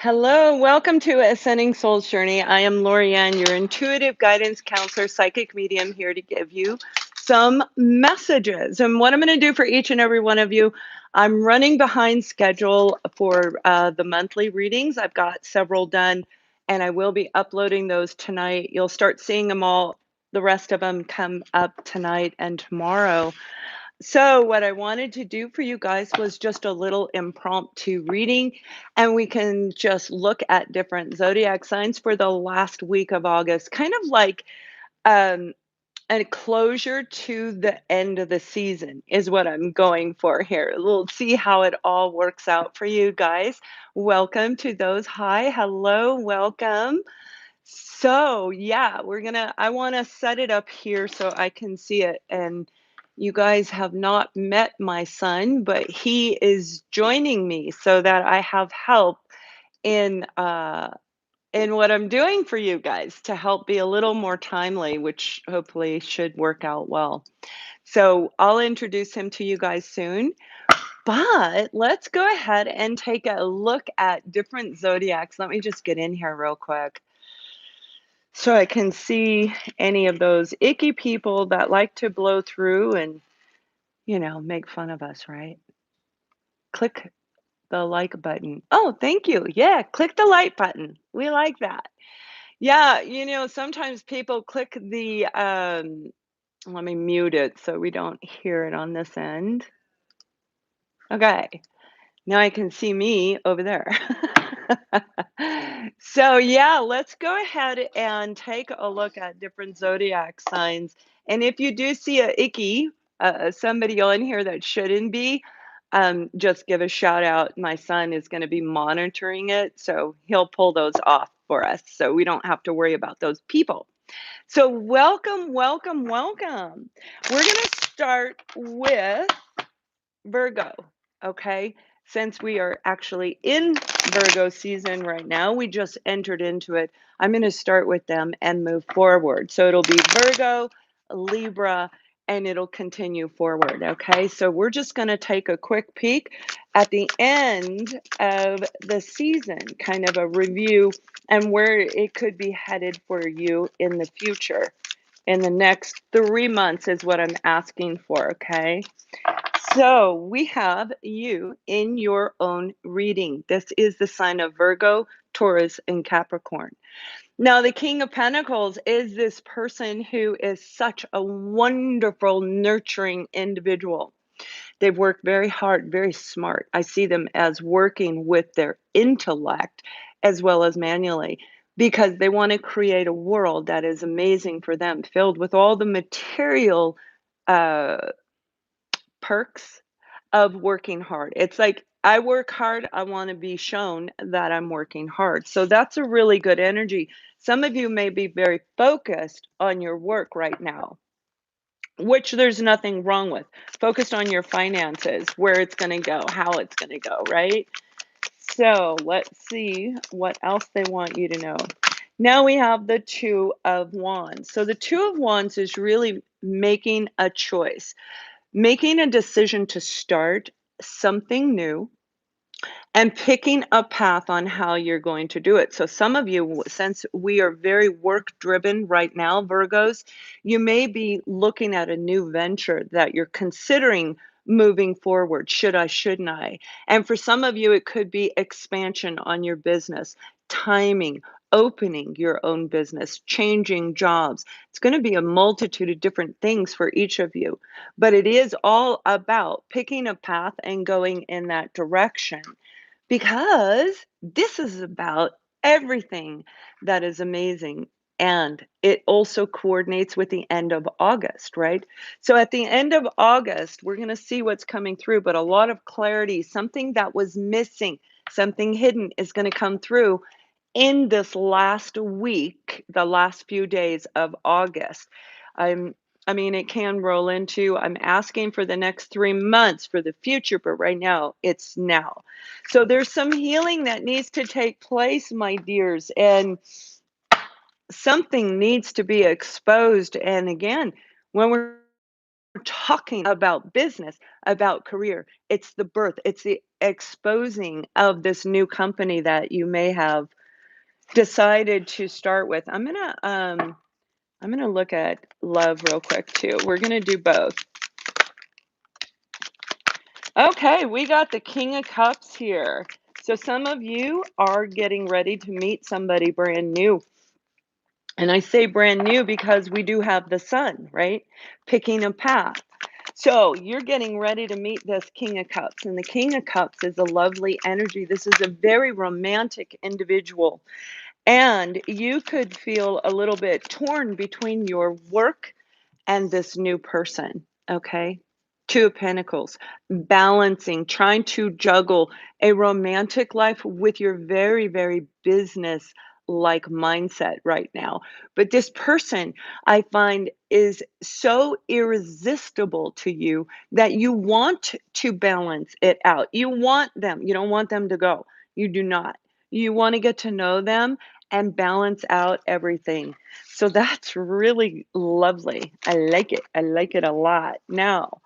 Hello, welcome to Ascending Soul's Journey. I am Lorianne, your intuitive guidance counselor, psychic medium, here to give you some messages. And what I'm going to do for each and every one of you, I'm running behind schedule for the monthly readings. I've got several done, and I will be uploading those tonight. You'll start seeing them all. The rest of them come up tonight and tomorrow. So, what I wanted to do for you guys was just a little impromptu reading, and we can just look at different zodiac signs for the last week of August, kind of like um, a closure to the end of the season, is what I'm going for here. We'll see how it all works out for you guys. Welcome to those. Hi, hello, welcome. So, yeah, I want to set it up here so I can see it. And you guys have not met my son, but he is joining me so that I have help in in what I'm doing for you guys to help be a little more timely, which hopefully should work out well. So, I'll introduce him to you guys soon, but let's go ahead and take a look at different zodiacs. Let me just get in here real quick so I can see any of those icky people that like to blow through and, make fun of us, right? Click the like button. Oh, thank you. Yeah, click the like button. We like that. Yeah, sometimes people click the let me mute it so we don't hear it on this end. Okay. Now I can see me over there. So, yeah, let's go ahead and take a look at different zodiac signs. And if you do see a icky, somebody on here that shouldn't be, just give a shout out. My son is going to be monitoring it, so he'll pull those off for us so we don't have to worry about those people. So, welcome, welcome, welcome. We're going to start with Virgo, okay? Since we are actually in Virgo season right now, we just entered into it. I'm going to start with them and move forward. So it'll be Virgo, Libra, and it'll continue forward, okay? So we're just going to take a quick peek at the end of the season, kind of a review and where it could be headed for you in the future. In the next 3 months is what I'm asking for, okay? So we have you in your own reading. This is the sign of Virgo, Taurus, and Capricorn. Now, the King of Pentacles is this person who is such a wonderful, nurturing individual. They've worked very hard, very smart. I see them as working with their intellect as well as manually because they want to create a world that is amazing for them, filled with all the material uh, perks of working hard. It's like I work hard, I want to be shown that I'm working hard. So that's a really good energy. Some of you may be very focused on your work right now, which there's nothing wrong with. Focused on your finances, where it's going to go, how it's going to go, right? So let's see what else they want you to know. Now we have the Two of Wands. So the Two of Wands is really making a choice, making a decision to start something new and picking a path on how you're going to do it. So, some of you, since we are very work driven right now, Virgos, you may be looking at a new venture that you're considering moving forward. Should I, shouldn't I? And for some of you, it could be expansion on your business, timing, opening your own business, changing jobs. It's going to be a multitude of different things for each of you, but it is all about picking a path and going in that direction because this is about everything that is amazing. And it also coordinates with the end of August, right? So at the end of August, we're going to see what's coming through, but a lot of clarity, something that was missing, something hidden is going to come through in this last week, the last few days of August. I'm I mean, it can roll into, I'm asking for the next 3 months for the future, but right now, it's now. So there's some healing that needs to take place, my dears, and something needs to be exposed. And again, when we're talking about business, about career, it's the birth, it's the exposing of this new company that you may have decided to start with. I'm gonna look at love real quick too. We're gonna do both. Okay, we got the King of Cups here. So some of you are getting ready to meet somebody brand new. And I say brand new because we do have the sun, right? Picking a path. So you're getting ready to meet this King of Cups. And the King of Cups is a lovely energy. This is a very romantic individual. And you could feel a little bit torn between your work and this new person, okay? Two of Pentacles, balancing, trying to juggle a romantic life with your very, very business like mindset right now. But this person I find is so irresistible to you that you want to balance it out. You want them, you don't want them to go. You do not. You want to get to know them and balance out everything. So that's really lovely. I like it. I like it a lot. Now,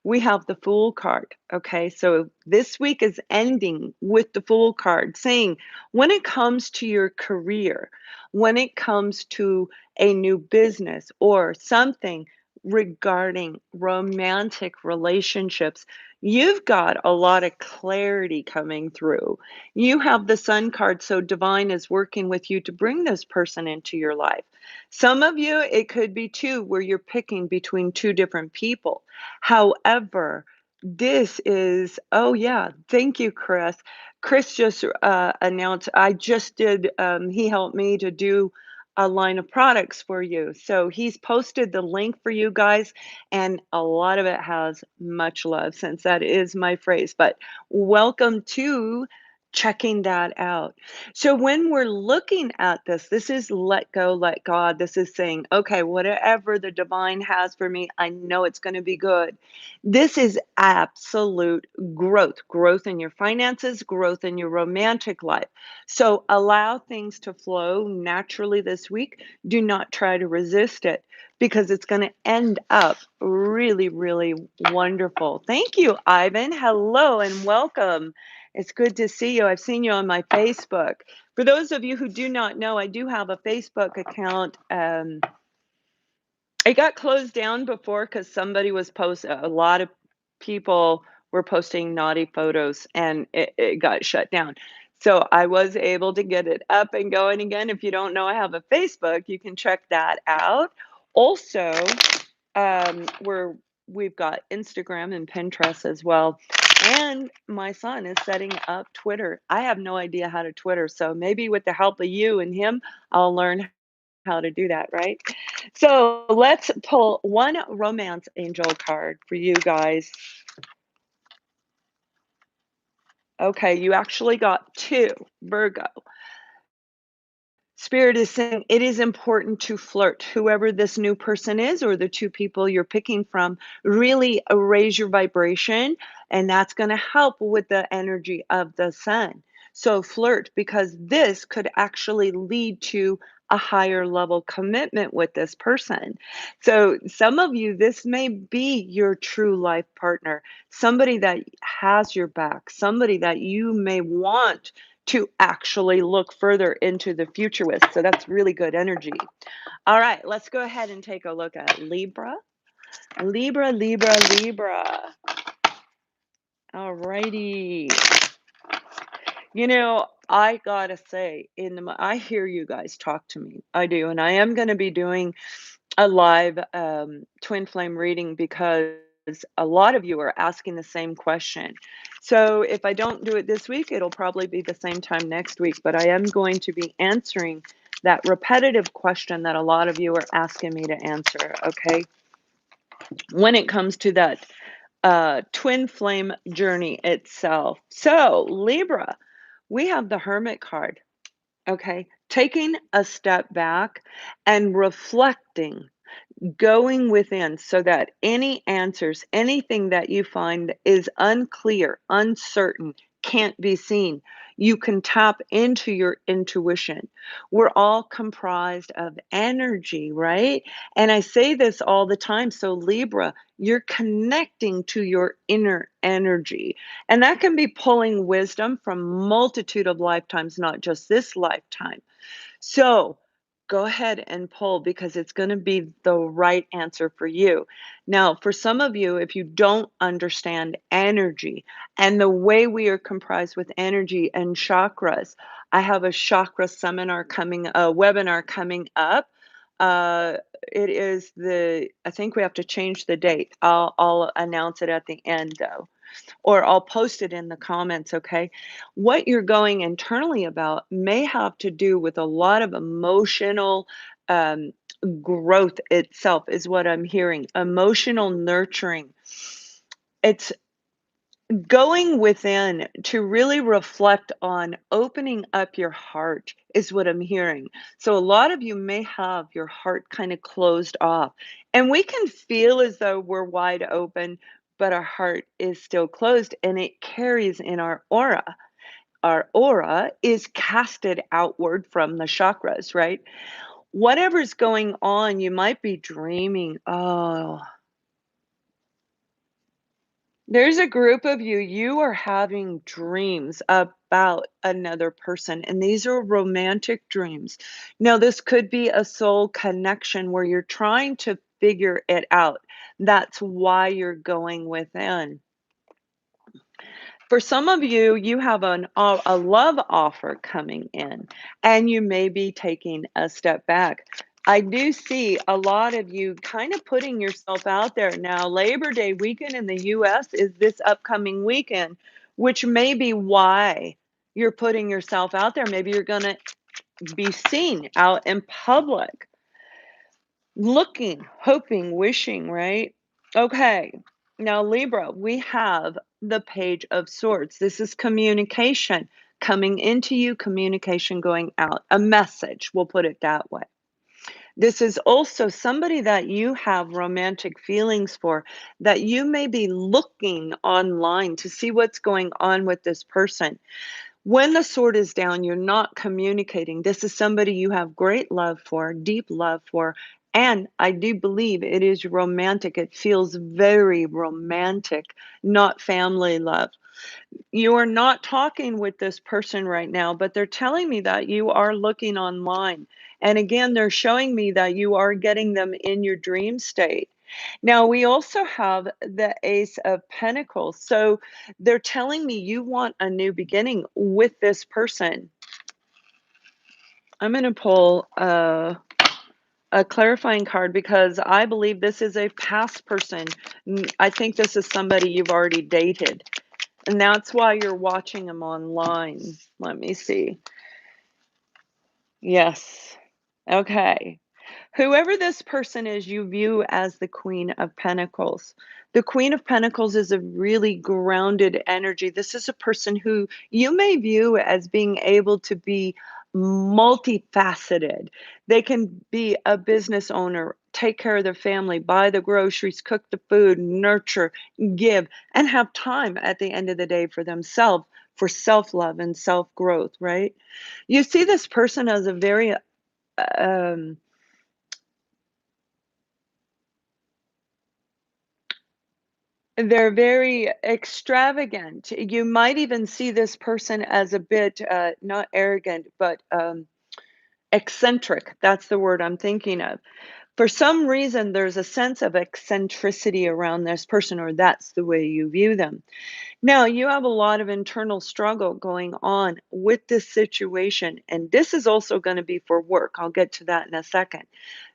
we have the Fool card. Okay, so this week is ending with the Fool card saying when it comes to your career, when it comes to a new business or something regarding romantic relationships, you've got a lot of clarity coming through. You have the Sun card, so divine is working with you to bring this person into your life. Some of you, it could be two, where you're picking between two different people. However, this is oh, yeah, thank you, Chris. Chris just, announced I just did, he helped me to do a line of products for you. So he's posted the link for you guys, and a lot of it has much love since that is my phrase, but welcome to checking that out. So when we're looking at this, this is let go, let God. This is saying, okay, whatever the divine has for me, I know it's going to be good. This is absolute growth, growth in your finances, growth in your romantic life. So allow things to flow naturally this week. Do not try to resist it because it's going to end up really, really wonderful. Thank you, Ivan. Hello and welcome. It's good to see you. I've seen you on my Facebook. For those of you who do not know, I do have a Facebook account. It got closed down before because somebody was a lot of people were posting naughty photos and it got shut down. So I was able to get it up and going again. If you don't know I have a Facebook, you can check that out. Also, we've got Instagram and Pinterest as well. And my son is setting up Twitter. I have no idea how to Twitter, so maybe with the help of you and him, I'll learn how to do that, right? So let's pull one romance angel card for you guys. Okay, you actually got two, Virgo. Spirit is saying it is important to flirt. Whoever this new person is, or the two people you're picking from, really raise your vibration, and that's going to help with the energy of the sun. So flirt because this could actually lead to a higher level commitment with this person. So some of you, this may be your true life partner, somebody that has your back, somebody that you may want to actually look further into the future with. So that's really good energy. All right, let's go ahead and take a look at Libra. Libra, Libra, Libra. All righty. You know, I gotta say, I hear you guys talk to me. I do, and I am going to be doing a live twin flame reading because a lot of you are asking the same question. So if I don't do it this week, it'll probably be the same time next week, but I am going to be answering that repetitive question that a lot of you are asking me to answer, okay? When it comes to that twin flame journey itself. So, Libra, we have the Hermit card, okay? Taking a step back and reflecting, going within so that any answers, anything that you find is unclear, uncertain, can't be seen, You can tap into your intuition. We're all comprised of energy, right? And I say this all the time. So, Libra, you're connecting to your inner energy. And that can be pulling wisdom from multitude of lifetimes, not just this lifetime. So go ahead and pull because it's going to be the right answer for you. Now, for some of you, if you don't understand energy and the way we are comprised with energy and chakras, I have a chakra seminar coming, a webinar coming up. Uh, it is I think we have to change the date. I'll announce it at the end though, or I'll post it in the comments, okay? What you're going internally about may have to do with a lot of emotional um, growth itself, is what I'm hearing. Emotional nurturing. It's going within to really reflect on opening up your heart, is what I'm hearing. So, a lot of you may have your heart kind of closed off, and we can feel as though we're wide open, but our heart is still closed and it carries in our aura. Our aura is casted outward from the chakras, right? Whatever's going on, you might be dreaming, oh, there's a group of you, you are having dreams about another person, and these are romantic dreams. Now, this could be a soul connection where you're trying to figure it out. That's why you're going within. For some of you, you have a love offer coming in, and you may be taking a step back. I do see a lot of you kind of putting yourself out there. Now, Labor Day weekend in the US is this upcoming weekend, which may be why you're putting yourself out there. Maybe you're going to be seen out in public. Looking, hoping, wishing, right? Okay. Now, Libra, we have the Page of Swords. This is communication coming into you, communication going out, a message, we'll put it that way. This is also somebody that you have romantic feelings for, that you may be looking online to see what's going on with this person. When the sword is down, you're not communicating. This is somebody you have great love for, deep love for, and I do believe it is romantic. It feels very romantic, not family love. You are not talking with this person right now, but they're telling me that you are looking online. And again, they're showing me that you are getting them in your dream state. Now, we also have the Ace of Pentacles. So they're telling me you want a new beginning with this person. I'm going to pull a clarifying card because I believe this is a past person. I think this is somebody you've already dated. And that's why you're watching them online. Let me see. Yes. Okay. Whoever this person is, you view as the Queen of Pentacles. The Queen of Pentacles is a really grounded energy. This is a person who you may view as being able to be multifaceted. They can be a business owner, take care of their family, buy the groceries, cook the food, nurture, give, and have time at the end of the day for themselves, for self love and self growth, right? You see this person as a very um, they're very extravagant. You might even see this person as a bit, not arrogant, but eccentric. That's the word I'm thinking of. For some reason, there's a sense of eccentricity around this person, or that's the way you view them. Now, you have a lot of internal struggle going on with this situation, and this is also going to be for work. I'll get to that in a second.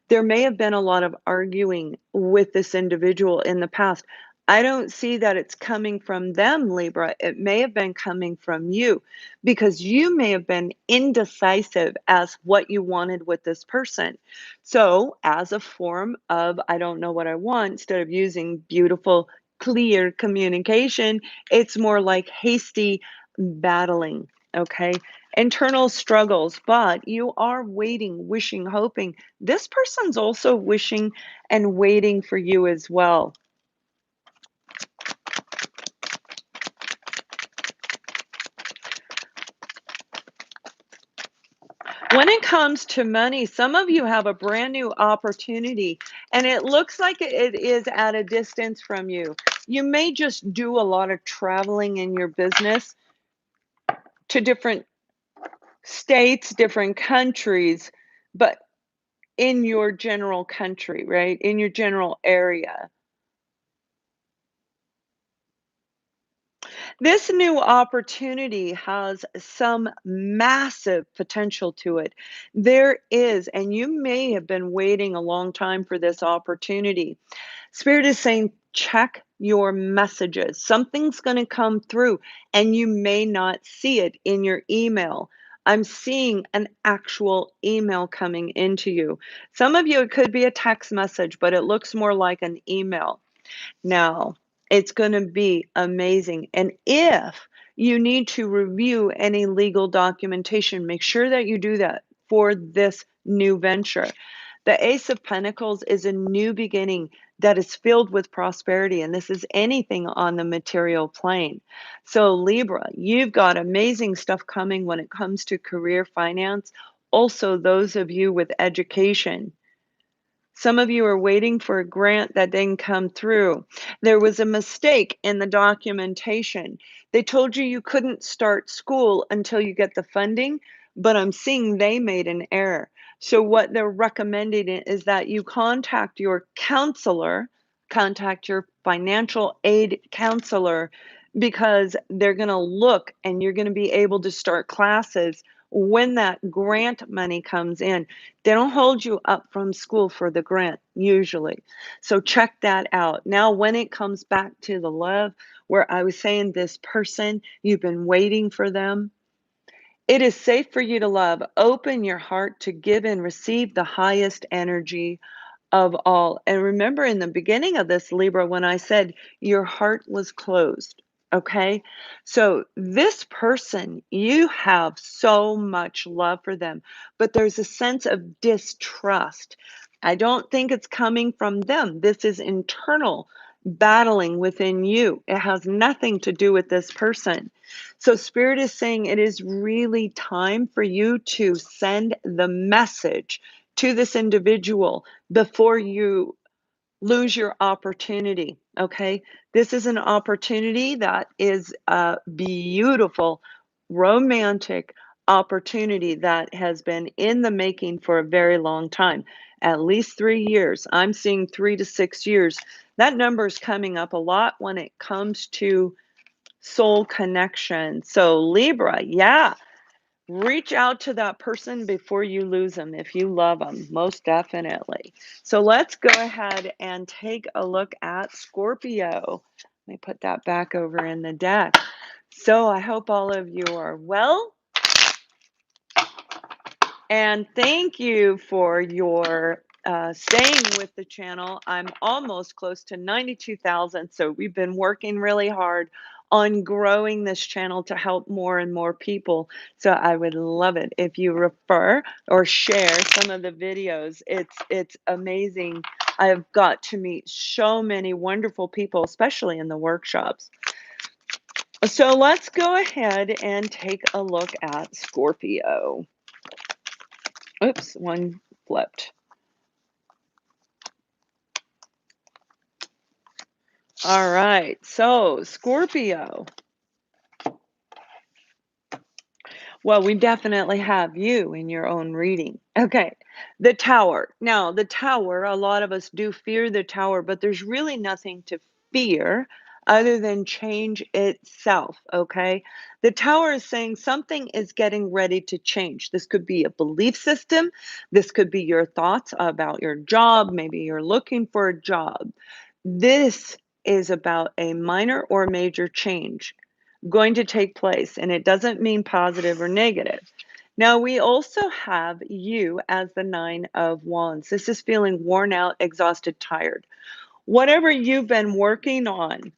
There may have been a lot of arguing with this individual in the past. I don't see that it's coming from them, Libra. It may have been coming from you because you may have been indecisive as what you wanted with this person. So, as a form of I don't know what I want, instead of using beautiful, clear communication, it's more like hasty battling. Okay. Internal struggles, but you are waiting, wishing, hoping. This person's also wishing and waiting for you as well. When it comes to money, some of you have a brand new opportunity, and it looks like it is at a distance from you. You may just do a lot of traveling in your business to different states, different countries, but in your general country, right? In your general area. This new opportunity has some massive potential to it. There is, and you may have been waiting a long time for this opportunity. Spirit is saying, check your messages. Something's going to come through, and you may not see it in your email. I'm seeing an actual email coming into you. Some of you, it could be a text message, but it looks more like an email. Now, it's going to be amazing. And if you need to review any legal documentation, make sure that you do that for this new venture. The Ace of Pentacles is a new beginning that is filled with prosperity, and this is anything on the material plane. So, Libra, you've got amazing stuff coming when it comes to career finance. Also, those of you with education. Some of you are waiting for a grant that didn't come through. There was a mistake in the documentation. They told you you couldn't start school until you get the funding, but I'm seeing they made an error. So what they're recommending is that you contact your counselor, contact your financial aid counselor, because they're going to look and you're going to be able to start classes when that grant money comes in. They don't hold you up from school for the grant usually. So check that out. Now, when it comes back to the love, where I was saying this person, you've been waiting for them. It is safe for you to love. Open your heart to give and receive the highest energy of all. And remember in the beginning of this, Libra, when I said your heart was closed, okay? So this person, you have so much love for them, but there's a sense of distrust. I don't think it's coming from them. This is internal battling within you. It has nothing to do with this person. So Spirit is saying it is really time for you to send the message to this individual before you lose your opportunity. Okay. This is an opportunity that is a beautiful, romantic opportunity that has been in the making for a very long time, at least 3 years. I'm seeing 3 to 6 years. That number is coming up a lot when it comes to soul connection. So, Libra, yeah, reach out to that person before you lose them if you love them, most definitely. So let's go ahead and take a look at Scorpio. Let me put that back over in the deck. So I hope all of you are well. And thank you for your staying with the channel. I'm almost close to 92,000. So we've been working really hard on growing this channel to help more and more people. So I would love it if you refer or share some of the videos. It's amazing. I've got to meet so many wonderful people, especially in the workshops. So let's go ahead and take a look at Scorpio. Oops, one flipped. All right, so Scorpio. Well, we definitely have you in your own reading. Okay, the tower. Now, the tower, a lot of us do fear the tower, but there's really nothing to fear other than change itself, okay? The tower is saying something is getting ready to change. This could be a belief system. This could be your thoughts about your job. Maybe you're looking for a job. This is about a minor or major change going to take place, and it doesn't mean positive or negative. Now, we also have you as the Nine of Wands. This is feeling worn out, exhausted, tired. Whatever you've been working on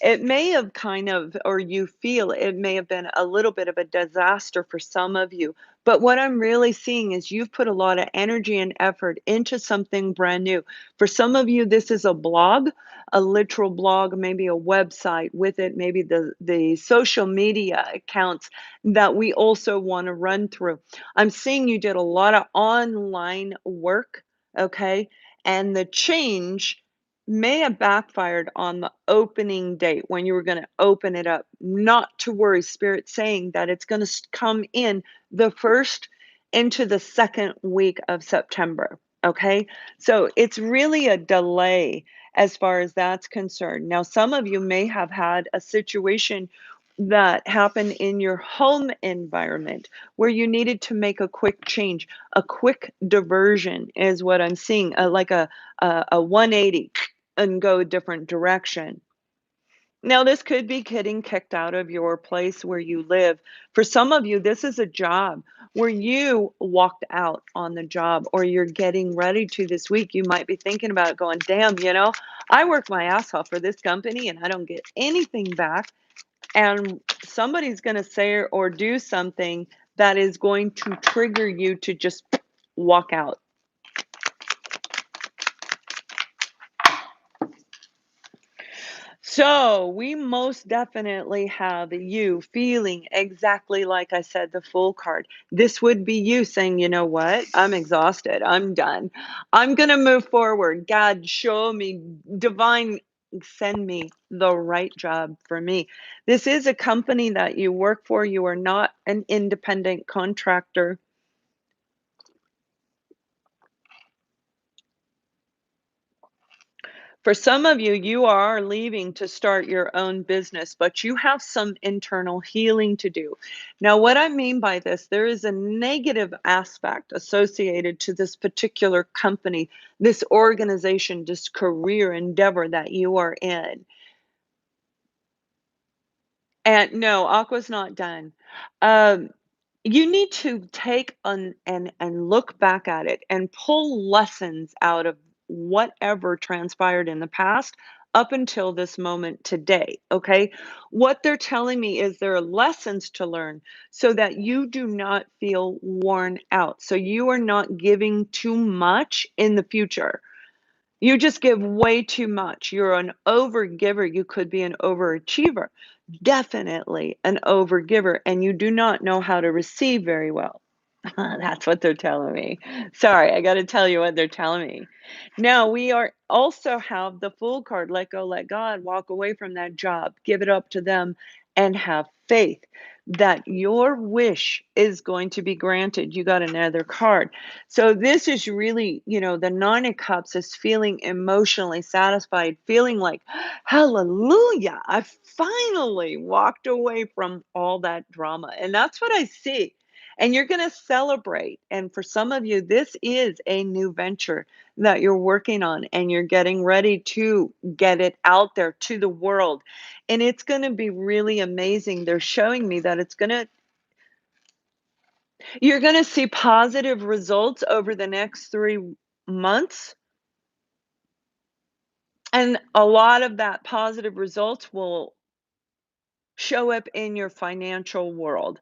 It may have kind of, or you feel it may have been a little bit of a disaster for some of you. But what I'm really seeing is you've put a lot of energy and effort into something brand new. For some of you, this is a blog, a literal blog, maybe a website with it, maybe the social media accounts that we also want to run through. I'm seeing you did a lot of online work, okay? And the change may have backfired on the opening date when you were going to open it up. Not to worry, Spirit saying that it's going to come in the first into the second week of September. Okay. So it's really a delay as far as that's concerned. Now, some of you may have had a situation that happened in your home environment where you needed to make a quick change, a quick diversion is what I'm seeing, like a 180 and go a different direction. Now, this could be getting kicked out of your place where you live. For some of you, this is a job where you walked out on the job or you're getting ready to this week. You might be thinking about going, damn, I work my ass off for this company and I don't get anything back. And somebody's going to say or do something that is going to trigger you to just walk out. So we most definitely have you feeling exactly like I said, the Fool card. This would be you saying, you know what? I'm exhausted. I'm done. I'm going to move forward. God, show me, divine, send me the right job for me. This is a company that you work for. You are not an independent contractor. For some of you, you are leaving to start your own business, but you have some internal healing to do. Now, what I mean by this, there is a negative aspect associated to this particular company, this organization, this career endeavor that you are in. And no, Aqua's not done. Um, you need to take and look back at it and pull lessons out of whatever transpired in the past up until this moment today, okay? What they're telling me is there are lessons to learn so that you do not feel worn out. So you are not giving too much in the future. You just give way too much. You're an overgiver. You could be an overachiever. Definitely an overgiver, and you do not know how to receive very well. That's what they're telling me. Sorry, I got to tell you what they're telling me. Now, we are also have the Fool card, let go, let God, walk away from that job, give it up to them, and have faith that your wish is going to be granted. You got another card. So this is really, the Nine of Cups is feeling emotionally satisfied, feeling like, hallelujah, I finally walked away from all that drama. And that's what I see. And you're going to celebrate. And for some of you, this is a new venture that you're working on and you're getting ready to get it out there to the world. And it's going to be really amazing. They're showing me that you're going to see positive results over the next 3 months. And a lot of that positive results will show up in your financial world.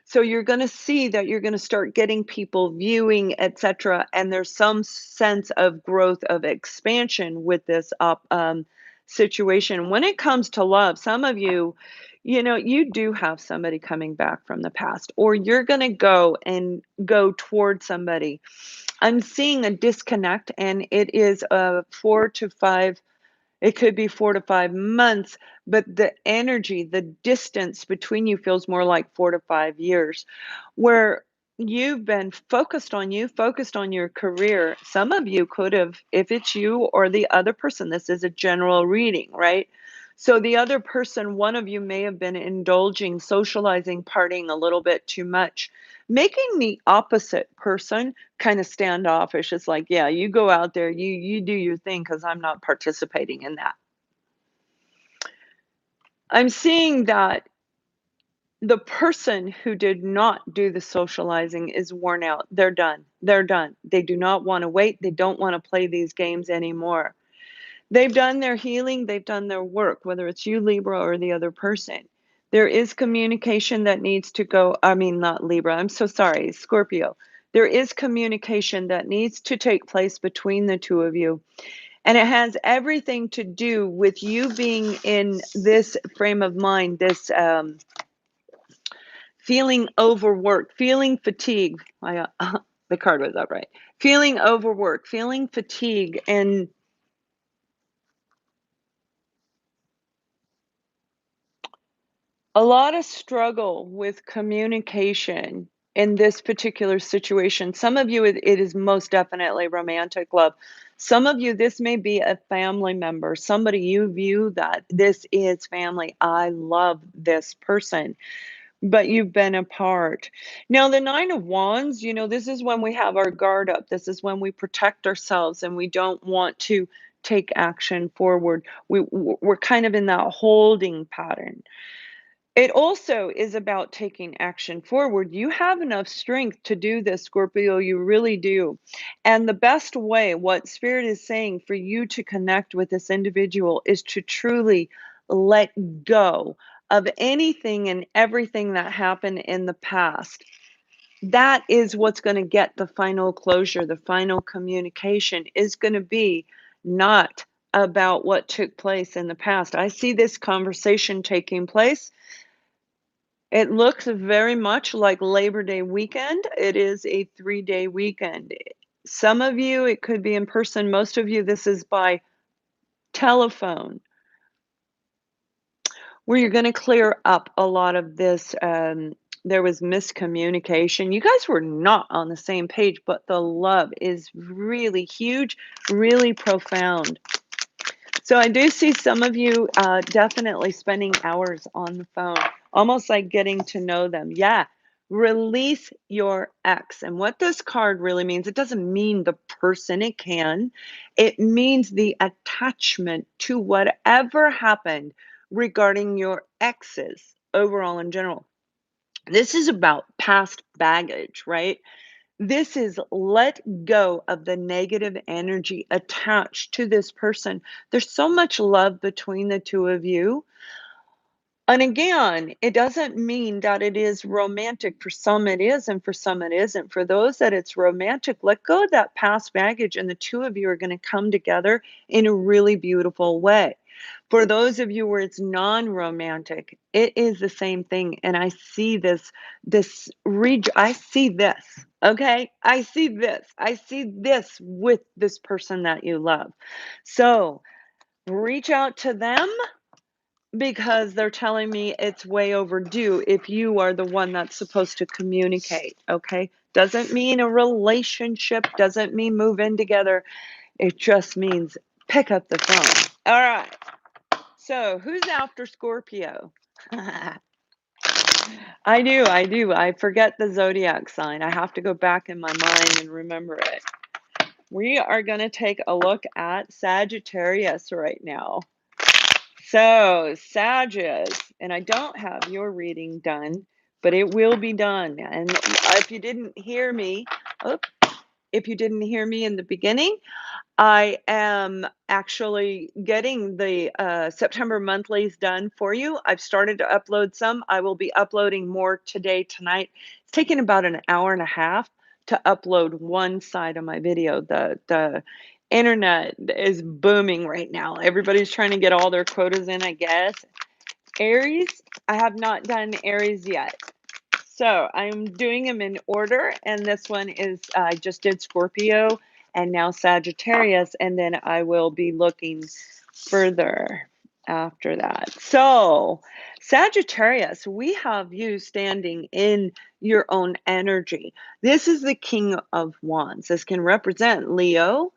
So you're going to see that you're going to start getting people viewing, etc. And there's some sense of growth of expansion with this situation. When it comes to love, some of you, you do have somebody coming back from the past, or you're going to go towards somebody. I'm seeing a disconnect, and it is a 4 to 5, it could be 4 to 5 months, but the energy, the distance between you feels more like 4 to 5 years, where you've been focused on your career. Some of you could have, if it's you or the other person, this is a general reading, right? So the other person, one of you may have been indulging, socializing, partying a little bit too much, making the opposite person kind of standoffish. It's like, yeah, you go out there, you do your thing because I'm not participating in that. I'm seeing that the person who did not do the socializing is worn out. They're done. They're done. They do not want to wait. They don't want to play these games anymore. They've done their healing, they've done their work, whether it's you, Libra, or the other person. There is communication that needs to go, I mean, not Libra, I'm so sorry, Scorpio. There is communication that needs to take place between the two of you. And it has everything to do with you being in this frame of mind, this feeling overworked, feeling fatigue. The card was up right. Feeling overworked, feeling fatigue, and a lot of struggle with communication in this particular situation. Some of you, it is most definitely romantic love. Some of you, this may be a family member, somebody you view that this is family. I love this person, but you've been apart. Now, the Nine of Wands, this is when we have our guard up. This is when we protect ourselves and we don't want to take action forward. We're kind of in that holding pattern. It also is about taking action forward. You have enough strength to do this, Scorpio. You really do. And the best way, what Spirit is saying for you to connect with this individual is to truly let go of anything and everything that happened in the past. That is what's going to get the final closure, the final communication is going to be not about what took place in the past. I see this conversation taking place. It looks very much like Labor Day weekend. It is a 3-day weekend. Some of you, it could be in person. Most of you, this is by telephone, where you're going to clear up a lot of this. There was miscommunication. You guys were not on the same page, but the love is really huge, really profound. So I do see some of you definitely spending hours on the phone, almost like getting to know them. Yeah, release your ex. And what this card really means, it doesn't mean the person, it can. It means the attachment to whatever happened regarding your exes overall in general. This is about past baggage, right? This is let go of the negative energy attached to this person. There's so much love between the two of you. And again, it doesn't mean that it is romantic. For some it is, and for some it isn't. For those that it's romantic, let go of that past baggage, and the two of you are going to come together in a really beautiful way. For those of you where it's non-romantic, it is the same thing. And I see I see this, okay? I see this. I see this with this person that you love. So reach out to them because they're telling me it's way overdue if you are the one that's supposed to communicate, okay? Doesn't mean a relationship, doesn't mean move in together. It just means pick up the phone. All right. So, who's after Scorpio? I do. I forget the zodiac sign. I have to go back in my mind and remember it. We are going to take a look at Sagittarius right now. So, Sagittarius, and I don't have your reading done, but it will be done. And if you didn't hear me, if you didn't hear me in the beginning, I am actually getting the September monthlies done for you. I've started to upload some. I will be uploading more today, tonight. It's taking about an hour and a half to upload one side of my video. The internet is booming right now. Everybody's trying to get all their quotas in, I guess. Aries, I have not done Aries yet. So I'm doing them in order, and this one is I just did Scorpio and now Sagittarius, and then I will be looking further after that. So Sagittarius, we have you standing in your own energy. This is the King of Wands. This can represent Leo,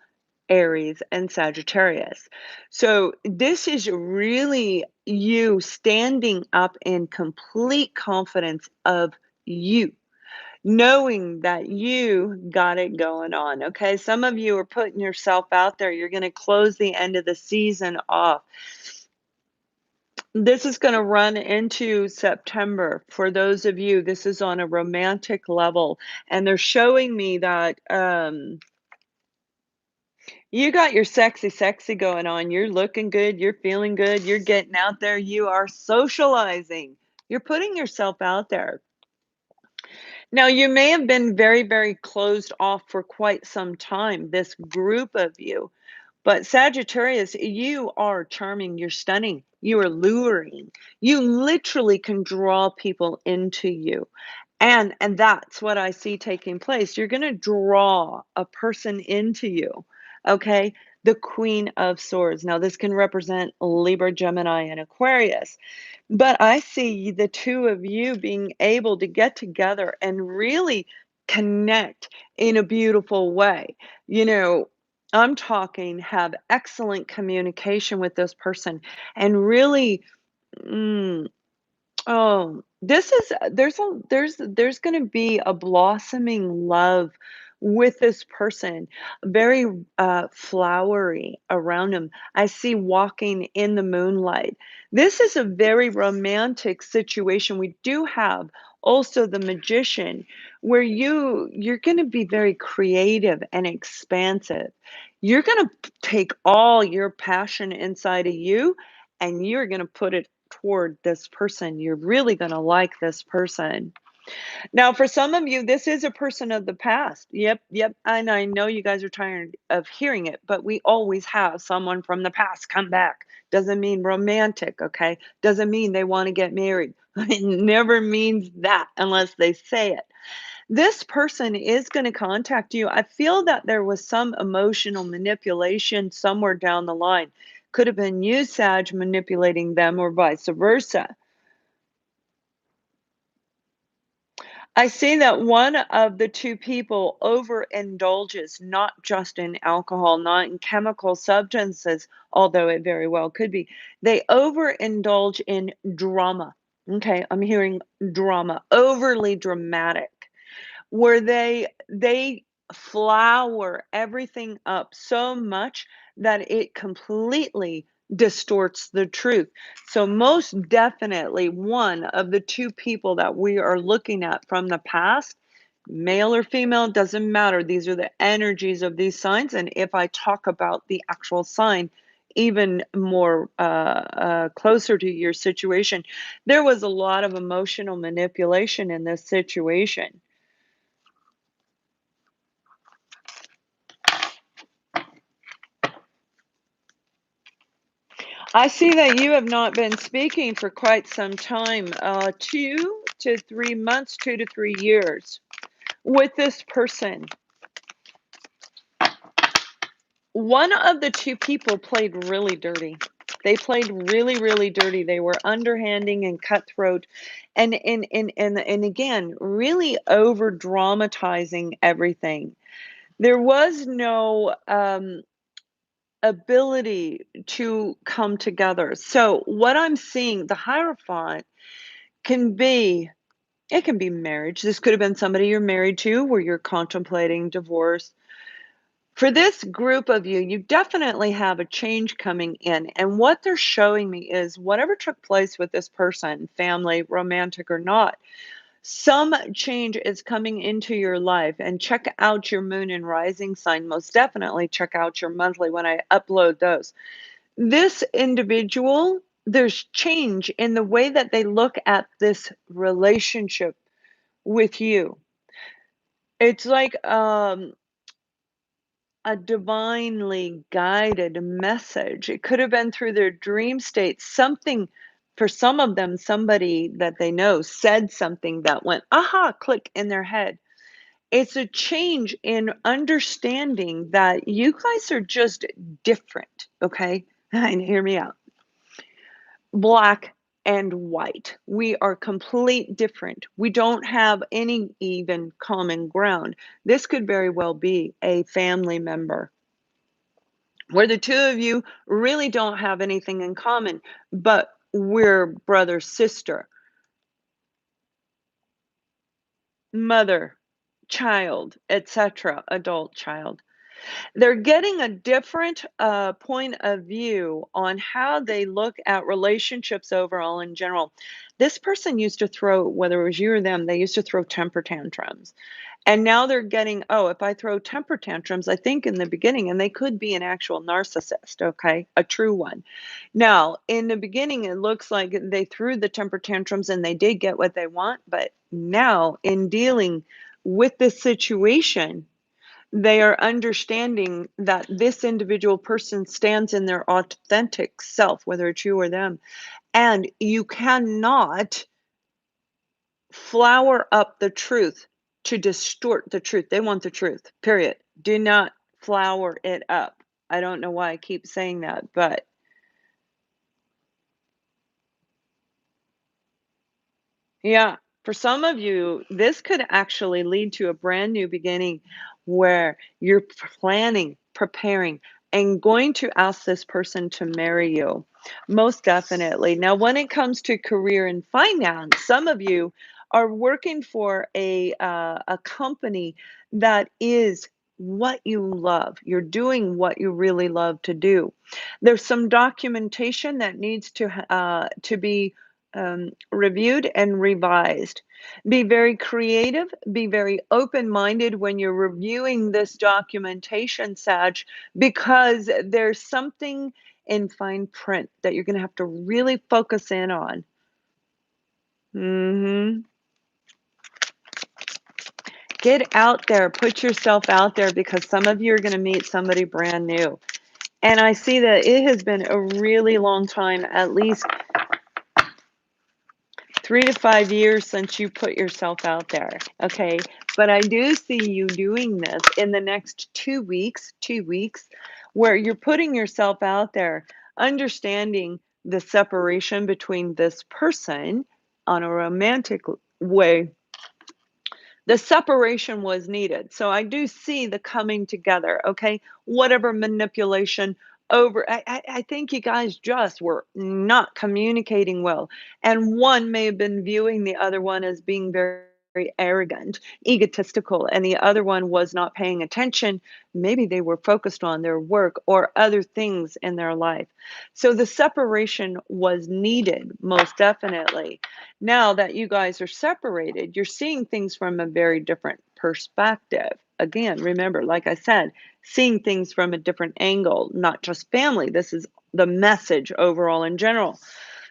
Aries, and Sagittarius. So this is really you standing up in complete confidence of you, knowing that you got it going on. Okay. Some of you are putting yourself out there. You're going to close the end of the season off. This is going to run into September. For those of you, this is on a romantic level. And they're showing me that You got your sexy, sexy going on. You're looking good. You're feeling good. You're getting out there. You are socializing. You're putting yourself out there. Now, you may have been very, very closed off for quite some time, this group of you. But Sagittarius, you are charming. You're stunning. You are luring. You literally can draw people into you. And that's what I see taking place. You're going to draw a person into you. Okay? The Queen of Swords. Now, this can represent Libra, Gemini, and Aquarius. But I see the two of you being able to get together and really connect in a beautiful way. You know, I'm talking have excellent communication with this person and really mm, oh, this is there's gonna be a blossoming love with this person, very, flowery around him. I see walking in the moonlight. This is a very romantic situation. We do have also the magician, where you're gonna be very creative and expansive. You're gonna take all your passion inside of you, and you're gonna put it toward this person. You're really gonna like this person. Now, for some of you, this is a person of the past. Yep, yep. And I know you guys are tired of hearing it, but we always have someone from the past come back. Doesn't mean romantic, okay? Doesn't mean they want to get married. It never means that unless they say it. This person is going to contact you. I feel that there was some emotional manipulation somewhere down the line. Could have been you, Sag, manipulating them or vice versa. I see that one of the two people overindulges not just in alcohol, not in chemical substances, although it very well could be. They overindulge in drama. Okay, I'm hearing drama, overly dramatic, where they flower everything up so much that it completely distorts the truth. So most definitely one of the two people that we are looking at from the past, male or female, doesn't matter. These are the energies of these signs. And if I talk about the actual sign, even more closer to your situation, there was a lot of emotional manipulation in this situation. I see that you have not been speaking for quite some time, 2 to 3 months, 2 to 3 years with this person. One of the two people played really dirty. They played really, really dirty. They were underhanding and cutthroat and again, really over dramatizing everything. There was no ability to come together. So what I'm seeing, the Hierophant can be it can be marriage. This could have been somebody you're married to where you're contemplating divorce. For this group of you, you definitely have a change coming in. And what they're showing me is whatever took place with this person, family, romantic or not, some change is coming into your life. And check out your moon and rising sign. Most definitely check out your monthly when I upload those. This individual, there's change in the way that they look at this relationship with you. It's like a divinely guided message. It could have been through their dream state. Something, for some of them, somebody that they know said something that went, aha, click in their head. It's a change in understanding that you guys are just different, okay? And hear me out. Black and white. We are complete different. We don't have any even common ground. This could very well be a family member where the two of you really don't have anything in common, but we're brother, sister, mother, child, etc., adult child. They're getting a different point of view on how they look at relationships overall in general. This person used to throw, whether it was you or them, they used to throw temper tantrums. And now they're getting, oh, if I throw temper tantrums, I think in the beginning, and they could be an actual narcissist, okay, a true one. Now, in the beginning, it looks like they threw the temper tantrums and they did get what they want. But now, in dealing with this situation, they are understanding that this individual person stands in their authentic self, whether it's you or them. And you cannot flower up the truth to distort the truth. They want the truth, period. Do not flower it up. I don't know why I keep saying that, but yeah, for some of you, this could actually lead to a brand new beginning where you're planning, preparing, and going to ask this person to marry you. Most definitely. Now, when it comes to career and finance, some of you are working for a company that is what you love. You're doing what you really love to do. There's some documentation that needs to be reviewed and revised. Be very creative, be very open minded when you're reviewing this documentation, Sag, because there's something in fine print that you're going to have to really focus in on. hmm Get out there, put yourself out there because some of you are going to meet somebody brand new. And I see that it has been a really long time, at least 3 to 5 years since you put yourself out there. Okay. But I do see you doing this in the next 2 weeks, where you're putting yourself out there, understanding the separation between this person on a romantic way. The separation was needed. So I do see the coming together, okay? Whatever manipulation over I think you guys just were not communicating well. And one may have been viewing the other one as being very, very arrogant, egotistical, and the other one was not paying attention. Maybe they were focused on their work or other things in their life. So the separation was needed, most definitely. Now that you guys are separated, you're seeing things from a very different perspective. Again, remember, like I said, seeing things from a different angle, not just family. This is the message overall in general.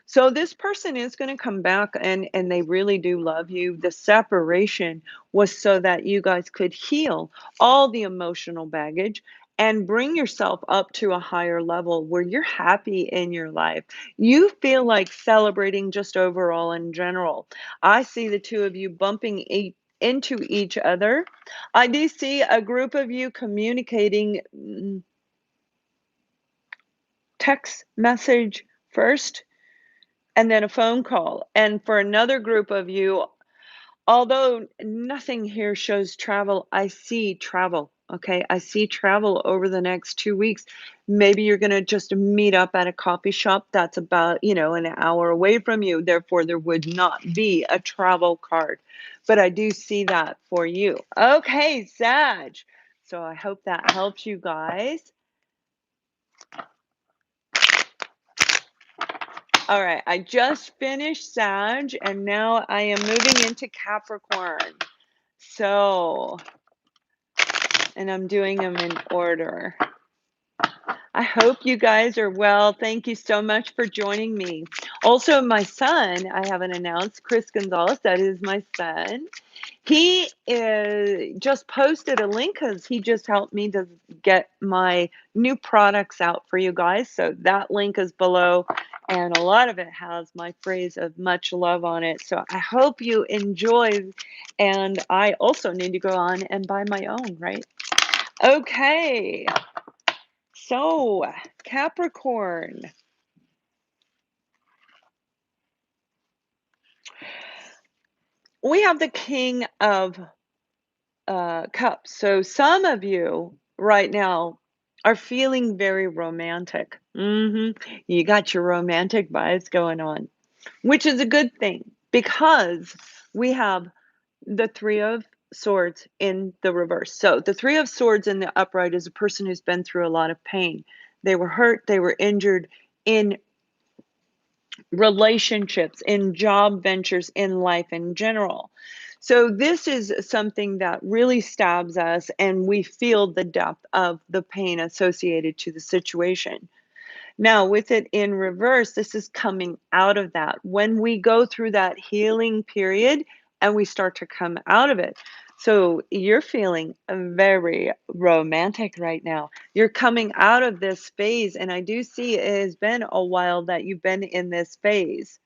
So this person is going to come back and they really do love you. The separation was so that you guys could heal all the emotional baggage and bring yourself up to a higher level where you're happy in your life. You feel like celebrating just overall in general. I see the two of you bumping into each other. I do see a group of you communicating text message first and then a phone call. And for another group of you, although nothing here shows travel, I see travel. Okay. I see travel over the next 2 weeks. Maybe you're going to just meet up at a coffee shop that's about, an hour away from you. Therefore, there would not be a travel card. But I do see that for you. Okay, Sag. So I hope that helps you guys. All right, I just finished Sag and now I am moving into Capricorn. So, and I'm doing them in order. I hope you guys are well. Thank you so much for joining me. Also, my son, I haven't announced, Chris Gonzalez, that is my son. He just posted a link because he just helped me to get my new products out for you guys. So that link is below, and a lot of it has my phrase of much love on it. So I hope you enjoy, and I also need to go on and buy my own, right? Okay. So, Capricorn, we have the King of Cups. So, some of you right now are feeling very romantic. You got your romantic vibes going on, which is a good thing because we have the Three of Swords in the reverse. So the Three of Swords in the upright is a person who's been through a lot of pain. They were hurt, they were injured in relationships, in job ventures, in life in general. So this is something that really stabs us, and we feel the depth of the pain associated to the situation. Now, with it in reverse, this is coming out of that. When we go through that healing period and we start to come out of it. So you're feeling very romantic right now. You're coming out of this phase, and I do see it has been a while that you've been in this phase.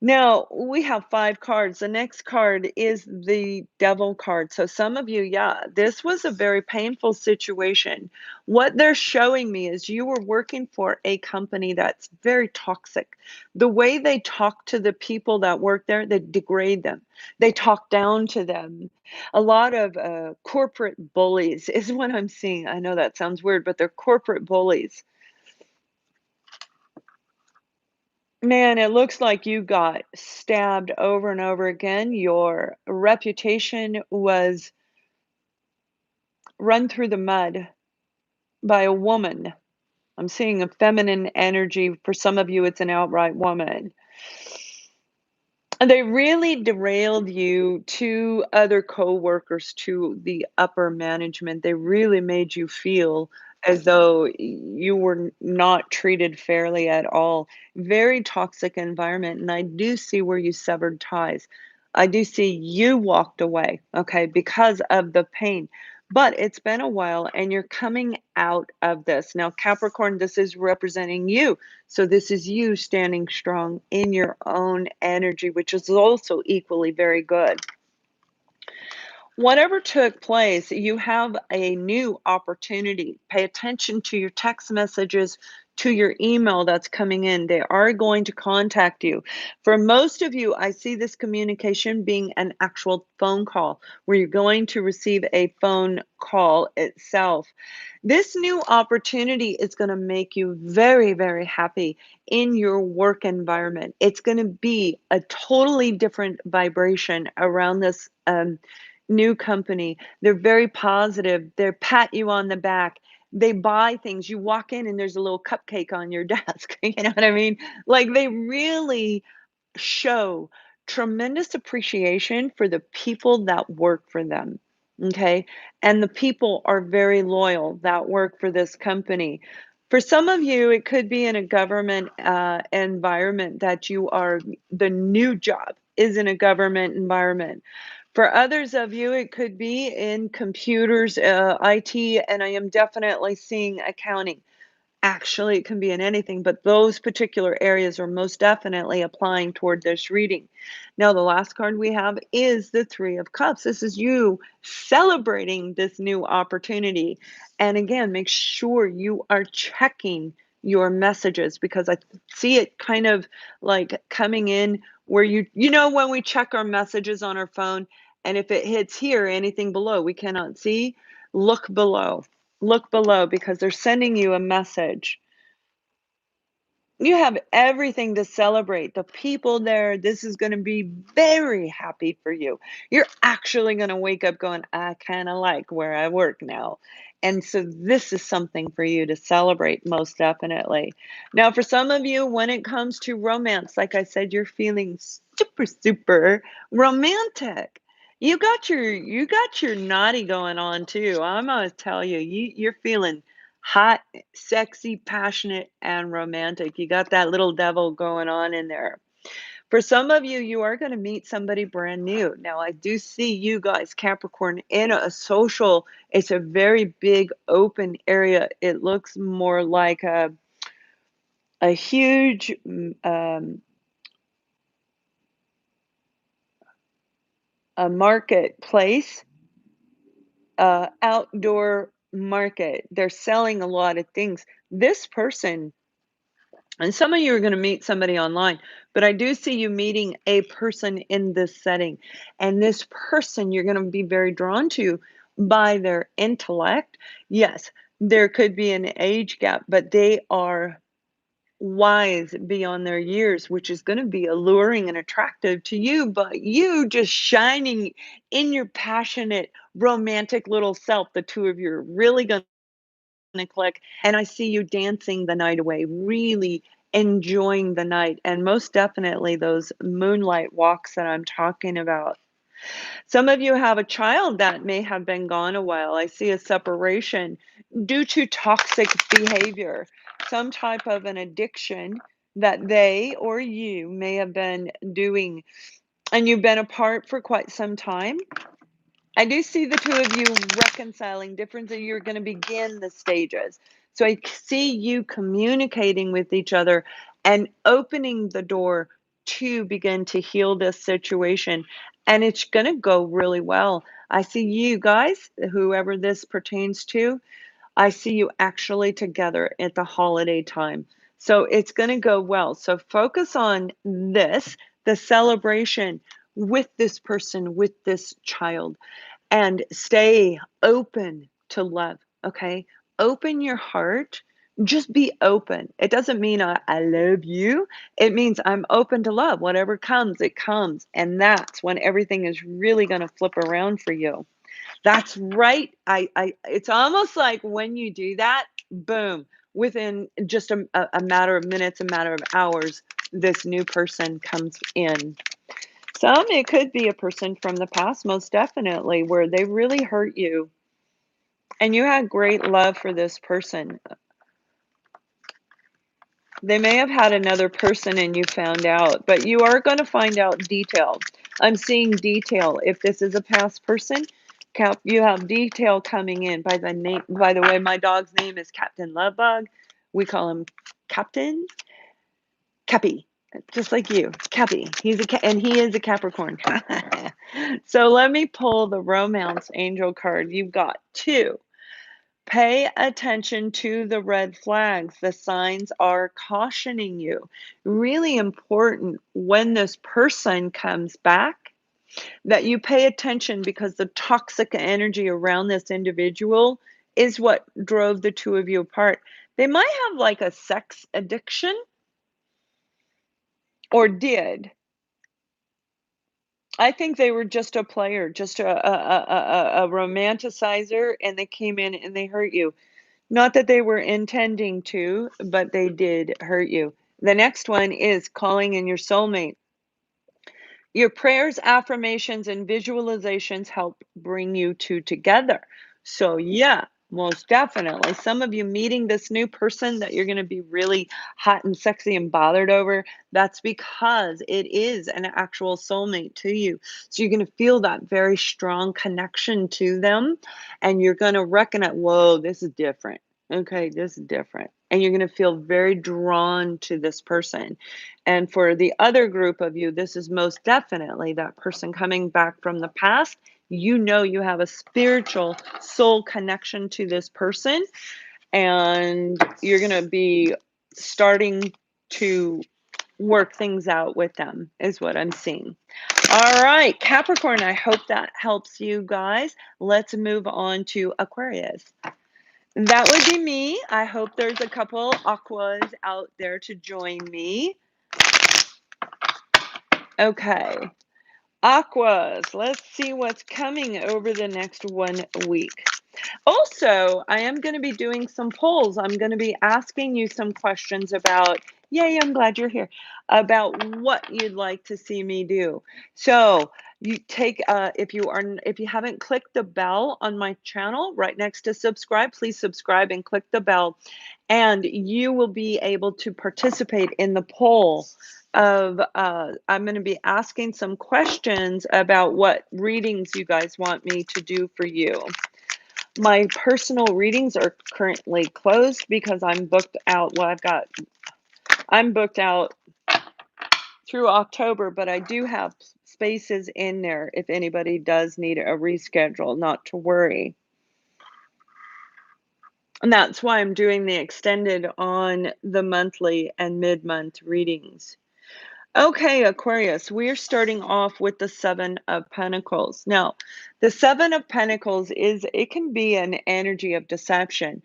Now, we have 5 cards. The next card is the Devil card. So some of you, yeah, this was a very painful situation. What they're showing me is you were working for a company that's very toxic. The way they talk to the people that work there, they degrade them. They talk down to them. A lot of corporate bullies is what I'm seeing. I know that sounds weird, but they're corporate bullies. Man, it looks like you got stabbed over and over again. Your reputation was run through the mud by a woman. I'm seeing a feminine energy. For some of you, it's an outright woman. And they really derailed you to other coworkers, to the upper management. They really made you feel as though you were not treated fairly at all. Very toxic environment, and I do see where you severed ties. I do see you walked away, okay, because of the pain. But it's been a while and you're coming out of this. Now, Capricorn, this is representing you. So this is you standing strong in your own energy, which is also equally very good. Whatever took place, you have a new opportunity. Pay attention to your text messages, to your email that's coming in. They are going to contact you. For most of you, I see this communication being an actual phone call where you're going to receive a phone call itself. This new opportunity is going to make you very, very happy in your work environment. It's going to be a totally different vibration around this new company. They're very positive. They pat you on the back. They buy things. You walk in and there's a little cupcake on your desk. You know what I mean? Like they really show tremendous appreciation for the people that work for them. Okay. And the people are very loyal that work for this company. For some of you, it could be in a government environment that you are, the new job is in a government environment. For others of you, it could be in computers, IT, and I am definitely seeing accounting. Actually, it can be in anything, but those particular areas are most definitely applying toward this reading. Now, the last card we have is the Three of Cups. This is you celebrating this new opportunity. And again, make sure you are checking your messages because I see it kind of like coming in where you know, when we check our messages on our phone, and if it hits here, anything below we cannot see, look below. Look below because they're sending you a message. You have everything to celebrate. The people there, this is going to be very happy for you. You're actually going to wake up going, I kind of like where I work now. And so this is something for you to celebrate, most definitely. Now, for some of you, when it comes to romance, like I said, you're feeling super, super romantic. You got your naughty going on too. I'm gonna tell you, you're feeling hot, sexy, passionate, and romantic. You got that little devil going on in there. For some of you, you are going to meet somebody brand new. Now, I do see you guys, Capricorn, in a social, it's a very big open area. It looks more like a huge a marketplace, outdoor market. They're selling a lot of things. This person, and some of you are going to meet somebody online, but I do see you meeting a person in this setting. And this person you're going to be very drawn to by their intellect. Yes, there could be an age gap, but they are wise beyond their years, which is going to be alluring and attractive to you, but you just shining in your passionate, romantic little self. The two of you are really going to click. And I see you dancing the night away, really enjoying the night. And most definitely those moonlight walks that I'm talking about. Some of you have a child that may have been gone a while. I see a separation due to toxic behavior, some type of an addiction that they or you may have been doing, and you've been apart for quite some time. I do see the two of you reconciling differences. You're going to begin the stages. So I see you communicating with each other and opening the door to begin to heal this situation. And it's going to go really well. I see you guys, whoever this pertains to, I see you actually together at the holiday time. So it's going to go well. So focus on this, the celebration with this person, with this child, and stay open to love. Okay. Open your heart. Just be open. It doesn't mean I love you. It means I'm open to love. Whatever comes, it comes. And that's when everything is really going to flip around for you. That's right. It's almost like when you do that, boom, within just a matter of minutes, a matter of hours, this new person comes in. Some, it could be a person from the past, most definitely, where they really hurt you and you had great love for this person. They may have had another person and you found out, but you are going to find out detail. I'm seeing detail. If this is a past person, you have detail coming in by the name. By the way, my dog's name is Captain Lovebug. We call him Captain Cappy, just like you, Cappy. And he is a Capricorn. So let me pull the romance angel card. You've got two. Pay attention to the red flags. The signs are cautioning you. Really important when this person comes back that you pay attention, because the toxic energy around this individual is what drove the two of you apart. They might have like a sex addiction, or did. I think they were just a player, just a romanticizer, and they came in and they hurt you. Not that they were intending to, but they did hurt you. The next one is calling in your soulmate. Your prayers, affirmations, and visualizations help bring you two together. So, yeah, most definitely. Some of you meeting this new person that you're going to be really hot and sexy and bothered over, that's because it is an actual soulmate to you. So, you're going to feel that very strong connection to them, and you're going to recognize, whoa, this is different. Okay, this is different. And you're going to feel very drawn to this person. And for the other group of you, this is most definitely that person coming back from the past. You know you have a spiritual soul connection to this person, and you're going to be starting to work things out with them, is what I'm seeing. All right, Capricorn, I hope that helps you guys. Let's move on to Aquarius. That would be me. I hope there's a couple Aquas out there to join me. Okay. Aquas, let's see what's coming over the next 1 week. Also, I am going to be doing some polls. I'm going to be asking you some questions about, yay, I'm glad you're here, about what you'd like to see me do. So you take, if you haven't clicked the bell on my channel right next to subscribe, please subscribe and click the bell, and you will be able to participate in the poll of, I'm going to be asking some questions about what readings you guys want me to do for you. My personal readings are currently closed because I'm booked out. Well, I'm booked out through October, but I do have spaces in there if anybody does need a reschedule, not to worry. And that's why I'm doing the extended on the monthly and mid-month readings. Okay, Aquarius, we're starting off with the Seven of Pentacles. Now, the Seven of Pentacles it can be an energy of deception.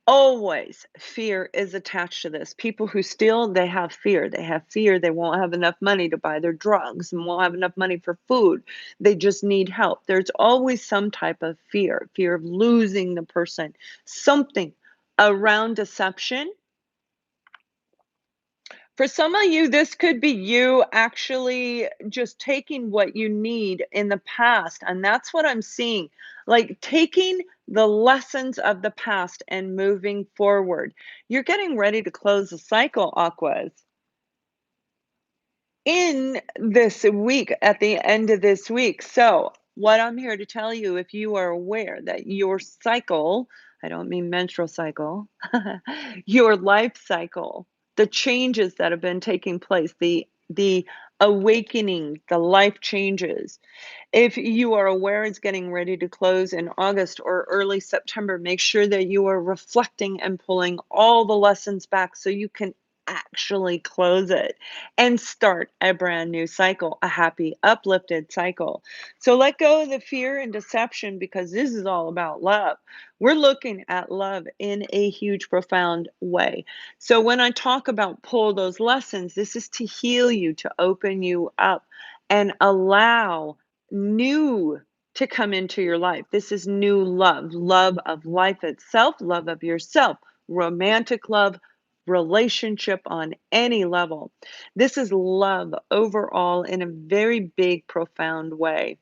Always fear is attached to this. People who steal, they have fear. They have fear they won't have enough money to buy their drugs and won't have enough money for food. They just need help. There's always some type of fear, fear of losing the person, something around deception. For some of you, this could be you actually just taking what you need in the past. And that's what I'm seeing. Like taking the lessons of the past and moving forward. You're getting ready to close the cycle, Aquas. In this week, at the end of this week. So, what I'm here to tell you, if you are aware that your cycle, I don't mean menstrual cycle, your life cycle, the changes that have been taking place, the awakening, the life changes. If you are aware it's getting ready to close in August or early September, make sure that you are reflecting and pulling all the lessons back so you can actually close it and start a brand new cycle, a happy, uplifted cycle. So let go of the fear and deception because this is all about love. We're looking at love in a huge, profound way. So when I talk about pull those lessons, this is to heal you, to open you up and allow new to come into your life. This is new love, love of life itself, love of yourself, romantic love, relationship on any level. This is love overall in a very big, profound way.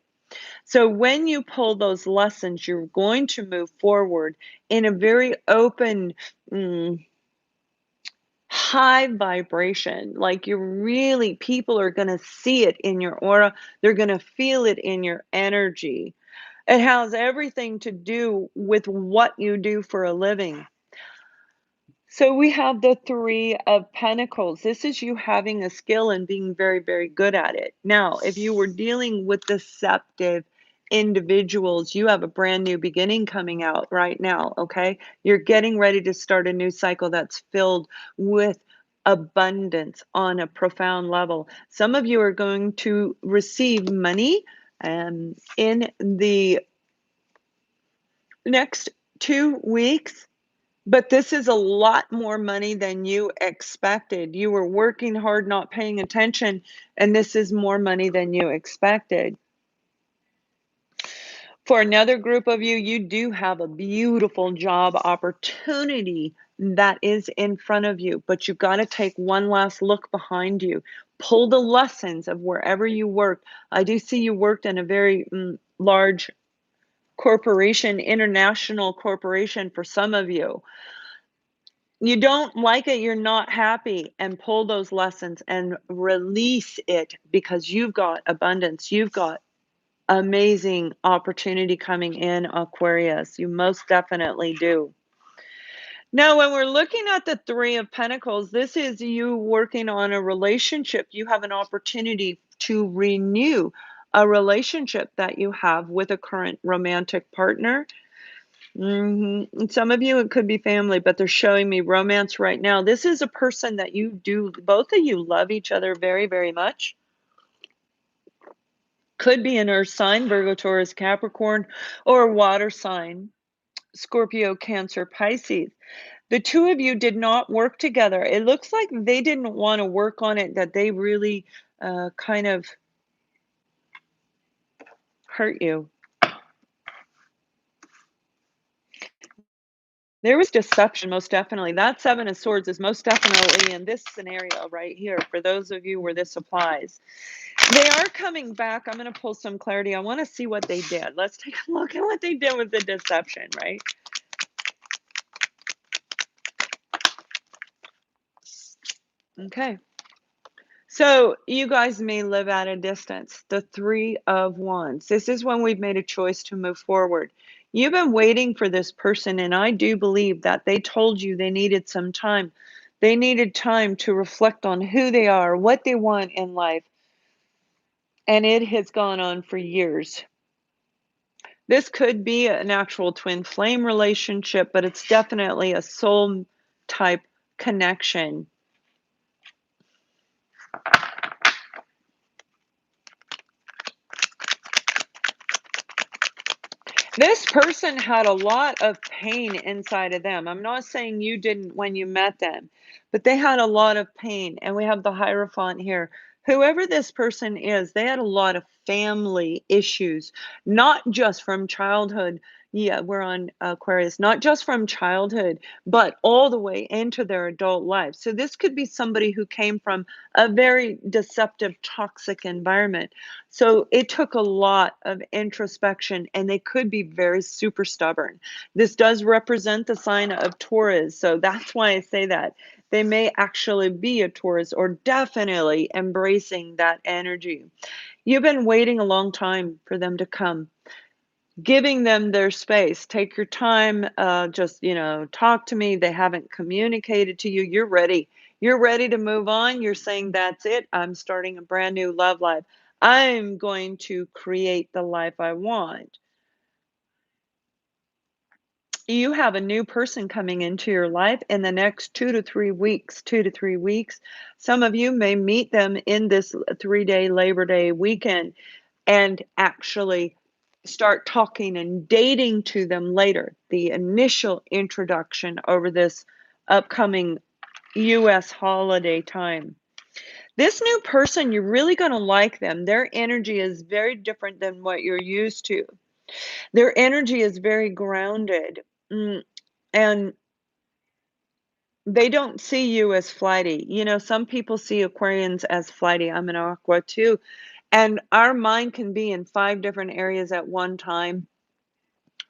So when you pull those lessons, you're going to move forward in a very open, mm, high vibration. Like you're really, people are going to see it in your aura. They're going to feel it in your energy. It has everything to do with what you do for a living. So we have the Three of Pentacles. This is you having a skill and being very, very good at it. Now, if you were dealing with deceptive individuals, you have a brand new beginning coming out right now, okay? You're getting ready to start a new cycle that's filled with abundance on a profound level. Some of you are going to receive money in the next 2 weeks. But this is a lot more money than you expected. You were working hard, not paying attention, and this is more money than you expected. For another group of you, you do have a beautiful job opportunity that is in front of you, but you've got to take one last look behind you. Pull the lessons of wherever you work. I do see you worked in a very large corporation, international corporation for some of you. You don't like it, you're not happy, and pull those lessons and release it because you've got abundance. You've got amazing opportunity coming in, Aquarius. You most definitely do. Now, when we're looking at the Three of Pentacles, this is you working on a relationship. You have an opportunity to renew a relationship that you have with a current romantic partner. And some of you, it could be family, but they're showing me romance right now. This is a person that you do, both of you love each other very, very much. Could be an earth sign, Virgo, Taurus, Capricorn, or a water sign, Scorpio, Cancer, Pisces. The two of you did not work together. It looks like they didn't want to work on it, that they really kind of hurt you. There was deception, most definitely. That Seven of Swords is most definitely in this scenario right here, for those of you where this applies. They are coming back. I'm going to pull some clarity. I want to see what they did. Let's take a look at what they did with the deception, right? Okay. So you guys may live at a distance. The Three of Wands. This is when we've made a choice to move forward. You've been waiting for this person, and I do believe that they told you they needed some time. They needed time to reflect on who they are, what they want in life, and it has gone on for years. This could be an actual twin flame relationship, but it's definitely a soul type connection. This person had a lot of pain inside of them. I'm not saying you didn't when you met them, but they had a lot of pain. And we have the Hierophant here. Whoever this person is, they had a lot of family issues, not just from childhood. Yeah, we're on Aquarius, not just from childhood, but all the way into their adult life. So this could be somebody who came from a very deceptive, toxic environment. So it took a lot of introspection, and they could be very super stubborn. This does represent the sign of Taurus, so that's why I say that. They may actually be a Taurus or definitely embracing that energy. You've been waiting a long time for them to come, giving them their space. Take your time, just, talk to me. They haven't communicated to you. You're ready. You're ready to move on. You're saying, that's it. I'm starting a brand new love life. I'm going to create the life I want. You have a new person coming into your life in the next 2 to 3 weeks. 2 to 3 weeks. Some of you may meet them in this 3-day Labor Day weekend and actually start talking and dating to them later. The initial introduction over this upcoming US holiday time. This new person, you're really going to like them. Their energy is very different than what you're used to. Their energy is very grounded. And they don't see you as flighty. Some people see Aquarians as flighty. I'm an Aqua too. And our mind can be in 5 different areas at one time.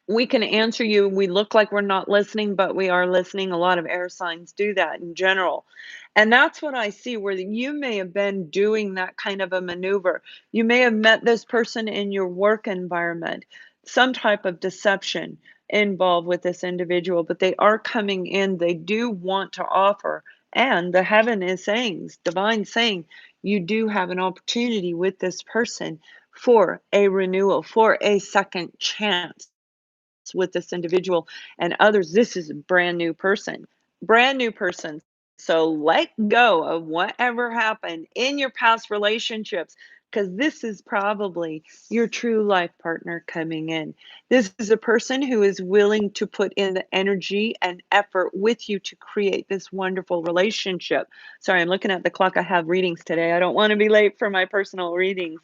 We can answer you. We look like we're not listening, but we are listening. A lot of air signs do that in general. And that's what I see, where you may have been doing that kind of a maneuver. You may have met this person in your work environment, some type of deception involved with this individual, but they are coming in. They do want to offer. And the heaven is saying, divine saying, you do have an opportunity with this person for a renewal, for a second chance with this individual and others. This is a brand new person, brand new person. So let go of whatever happened in your past relationships, because this is probably your true life partner coming in. This is a person who is willing to put in the energy and effort with you to create this wonderful relationship. Sorry, I'm looking at the clock. I have readings today. I don't want to be late for my personal readings.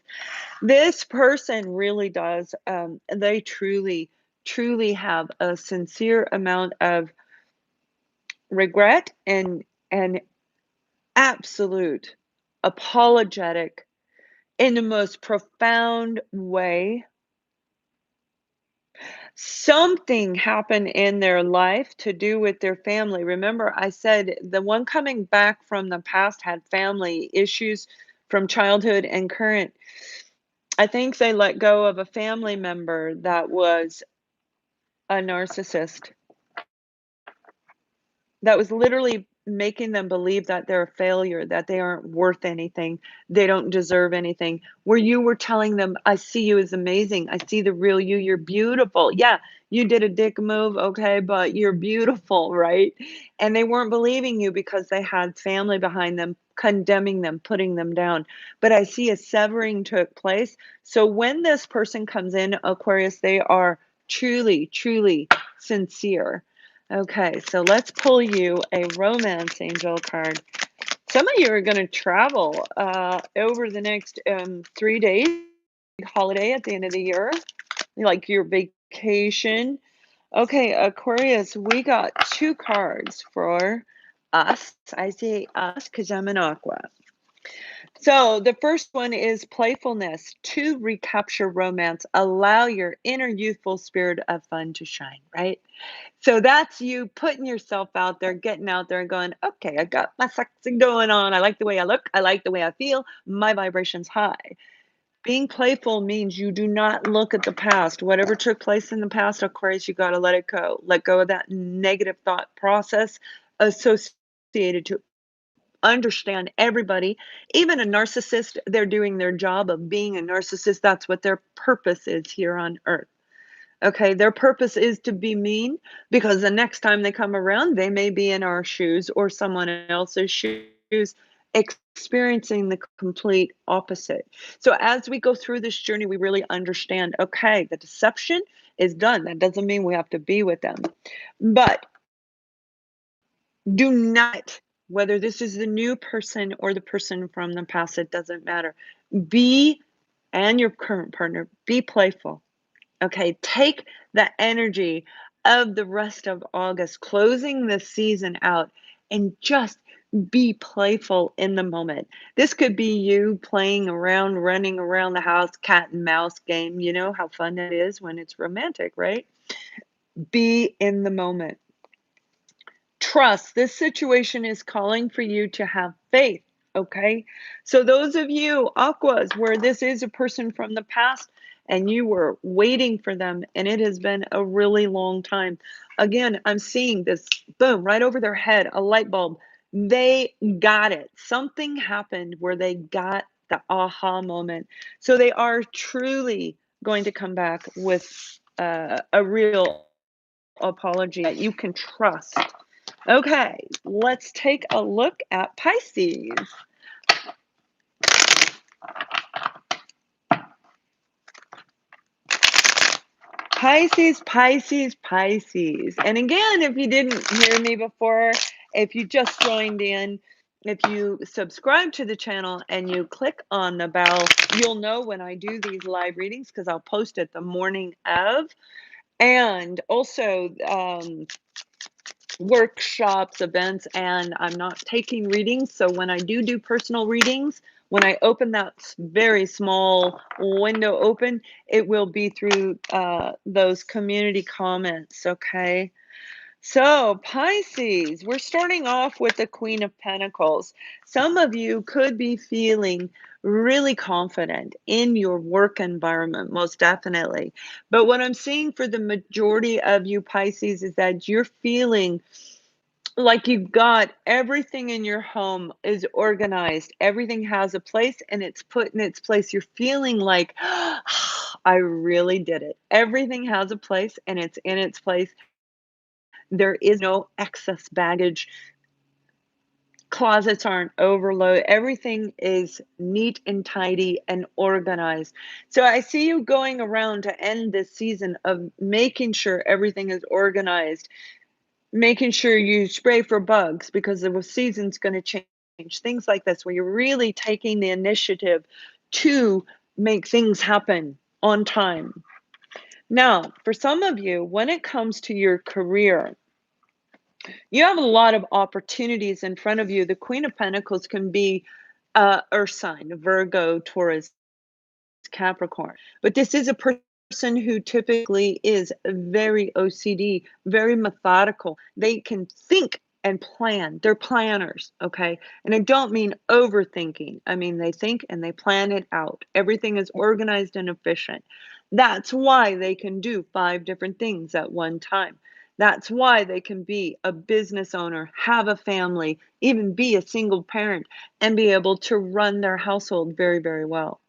This person really does, they truly have a sincere amount of regret and absolute apologetic in the most profound way. Something happened in their life to do with their family. Remember, I said the one coming back from the past had family issues from childhood and current. I think they let go of a family member that was a narcissist, that was literally making them believe that they're a failure, that they aren't worth anything, they don't deserve anything. Where you were telling them, I see you as amazing. I see the real you. You're beautiful. Yeah, you did a dick move, okay, but you're beautiful, right? And they weren't believing you because they had family behind them, condemning them, putting them down. But I see a severing took place. So when this person comes in, Aquarius, they are truly sincere. Okay, so let's pull you a romance angel card. Some of you are going to travel over the next 3 days, holiday at the end of the year, like your vacation. Okay, Aquarius, we got 2 cards for us. I say us because I'm an Aqua. So the first one is playfulness. To recapture romance, allow your inner youthful spirit of fun to shine, right? So that's you putting yourself out there, getting out there and going, okay, I got my sexy going on. I like the way I look. I like the way I feel. My vibration's high. Being playful means you do not look at the past. Whatever took place in the past, Aquarius, you got to let it go. Let go of that negative thought process associated to understand everybody. Even a narcissist, they're doing their job of being a narcissist. That's what their purpose is here on earth. Okay, their purpose is to be mean because the next time they come around, they may be in our shoes or someone else's shoes, experiencing the complete opposite. So as we go through this journey, we really understand, okay, the deception is done. That doesn't mean we have to be with them. But do not, whether this is the new person or the person from the past, it doesn't matter. Be, and your current partner, be playful. Okay, take the energy of the rest of August, closing the season out, and just be playful in the moment. This could be you playing around, running around the house, cat and mouse game. You know how fun it is when it's romantic, right? Be in the moment. Trust. This situation is calling for you to have faith. Okay. So, those of you, Aquas, where this is a person from the past and you were waiting for them and it has been a really long time. Again, I'm seeing this boom right over their head, a light bulb. They got it. Something happened where they got the aha moment. So, they are truly going to come back with a real apology that you can trust. Okay, let's take a look at Pisces. Pisces, Pisces, Pisces. And again, if you didn't hear me before, if you just joined in, if you subscribe to the channel and you click on the bell, you'll know when I do these live readings because I'll post it the morning of. And also, workshops, events, and I'm not taking readings. So when I do personal readings, when I open that very small window open, it will be through those community comments. Okay. So, Pisces, we're starting off with the Queen of Pentacles. Some of you could be feeling really confident in your work environment, most definitely. But what I'm seeing for the majority of you, Pisces, is that you're feeling like you've got everything in your home is organized. Everything has a place and it's put in its place. You're feeling like, I really did it. Everything has a place and it's in its place. There is no excess baggage. Closets aren't overloaded. Everything is neat and tidy and organized. So I see you going around to end this season of making sure everything is organized, making sure you spray for bugs because the season's going to change. Things like this, where you're really taking the initiative to make things happen on time. Now, for some of you, when it comes to your career, you have a lot of opportunities in front of you. The Queen of Pentacles can be earth sign, Virgo, Taurus, Capricorn. But this is a person who typically is very OCD, very methodical. They can think and plan. They're planners, okay? And I don't mean overthinking. I mean, they think and they plan it out. Everything is organized and efficient. That's why they can do 5 different things at one time. That's why they can be a business owner, have a family, even be a single parent, and be able to run their household very, very well.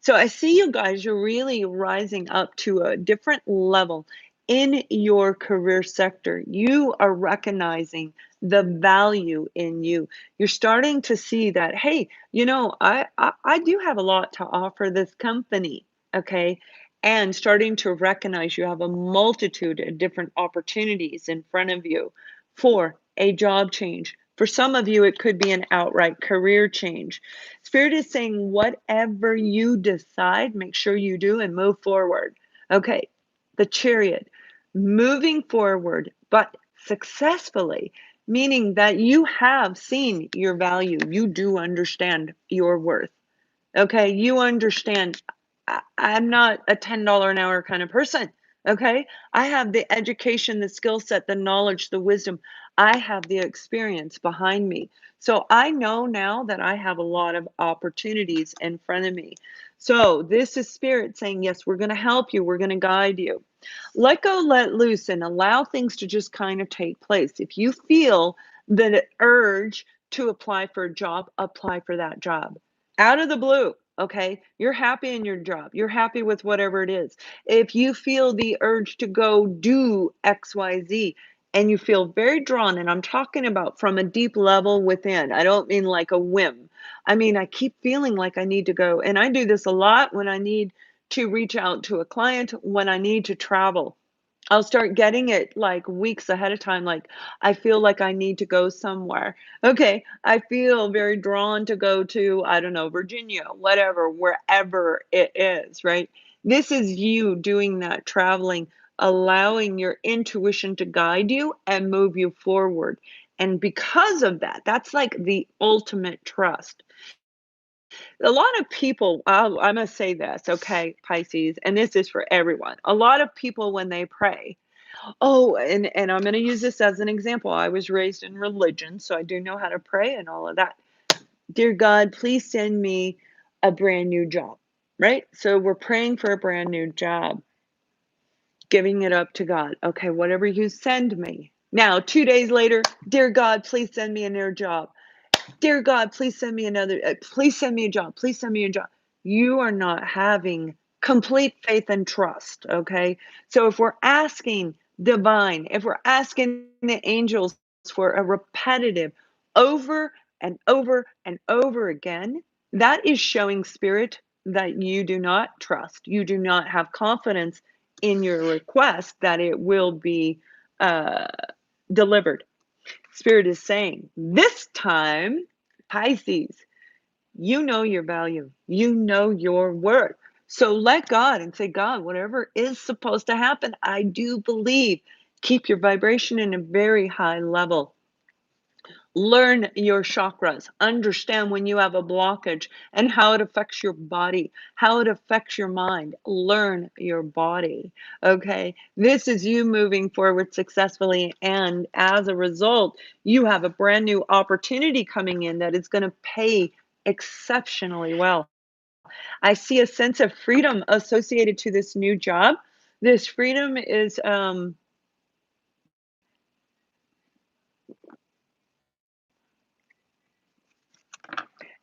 So I see you guys, you're really rising up to a different level in your career sector. You are recognizing the value in you. You're starting to see that, hey, I do have a lot to offer this company, okay? And starting to recognize you have a multitude of different opportunities in front of you for a job change. For some of you, it could be an outright career change. Spirit is saying, whatever you decide, make sure you do and move forward. Okay, the Chariot, moving forward, but successfully, meaning that you have seen your value. You do understand your worth. Okay, you understand. I'm not a $10 an hour kind of person. Okay, I have the education, the skill set, the knowledge, the wisdom. I have the experience behind me. So I know now that I have a lot of opportunities in front of me. So this is Spirit saying, yes, we're going to help you. We're going to guide you. Let go, let loose, and allow things to just kind of take place. If you feel the urge to apply for a job, apply for that job out of the blue. Okay, you're happy in your job, you're happy with whatever it is. If you feel the urge to go do XYZ and you feel very drawn, and I'm talking about from a deep level within, I don't mean like a whim. I mean, I keep feeling like I need to go, and I do this a lot when I need to reach out to a client when I need to travel. I'll start getting it like weeks ahead of time. Like, I feel like I need to go somewhere. Okay, I feel very drawn to go to, I don't know, Virginia, whatever, wherever it is, right? This is you doing that traveling, allowing your intuition to guide you and move you forward. And because of that, that's like the ultimate trust. A lot of people, I'm going to say this, okay, Pisces, and this is for everyone. A lot of people, when they pray, oh, and I'm gonna use this as an example. I was raised in religion, so I do know how to pray and all of that. Dear God, please send me a brand new job, right? So we're praying for a brand new job, giving it up to God. Okay, whatever you send me. Now, 2 days later, dear God, please send me a new job. Dear God, please send me another, please send me a job. Please send me a job. You are not having complete faith and trust. Okay. So if we're asking divine, if we're asking the angels for a repetitive over and over and over again, that is showing spirit that you do not trust. You do not have confidence in your request that it will be uh, delivered. Spirit is saying, this time, Pisces, you know your value, you know your worth. So let God and say, God, whatever is supposed to happen, I do believe. Keep your vibration in a very high level. Learn your chakras. Understand when you have a blockage and how it affects your body, how it affects your mind. Learn your body. Okay. This is you moving forward successfully. And as a result, you have a brand new opportunity coming in that is going to pay exceptionally well. I see a sense of freedom associated to this new job. This freedom is,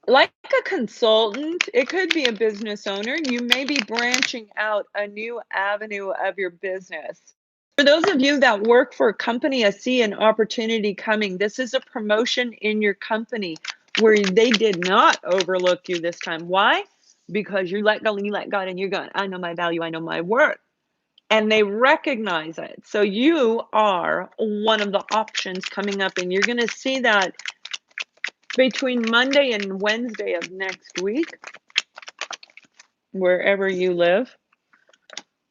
like a consultant, it could be a business owner. You may be branching out a new avenue of your business. For those of you that work for a company, I see an opportunity coming. This is a promotion in your company where they did not overlook you this time. Why? Because you let God, and you're going, I know my value, I know my worth. And they recognize it. So you are one of the options coming up, and you're going to see that between Monday and Wednesday of next week, wherever you live,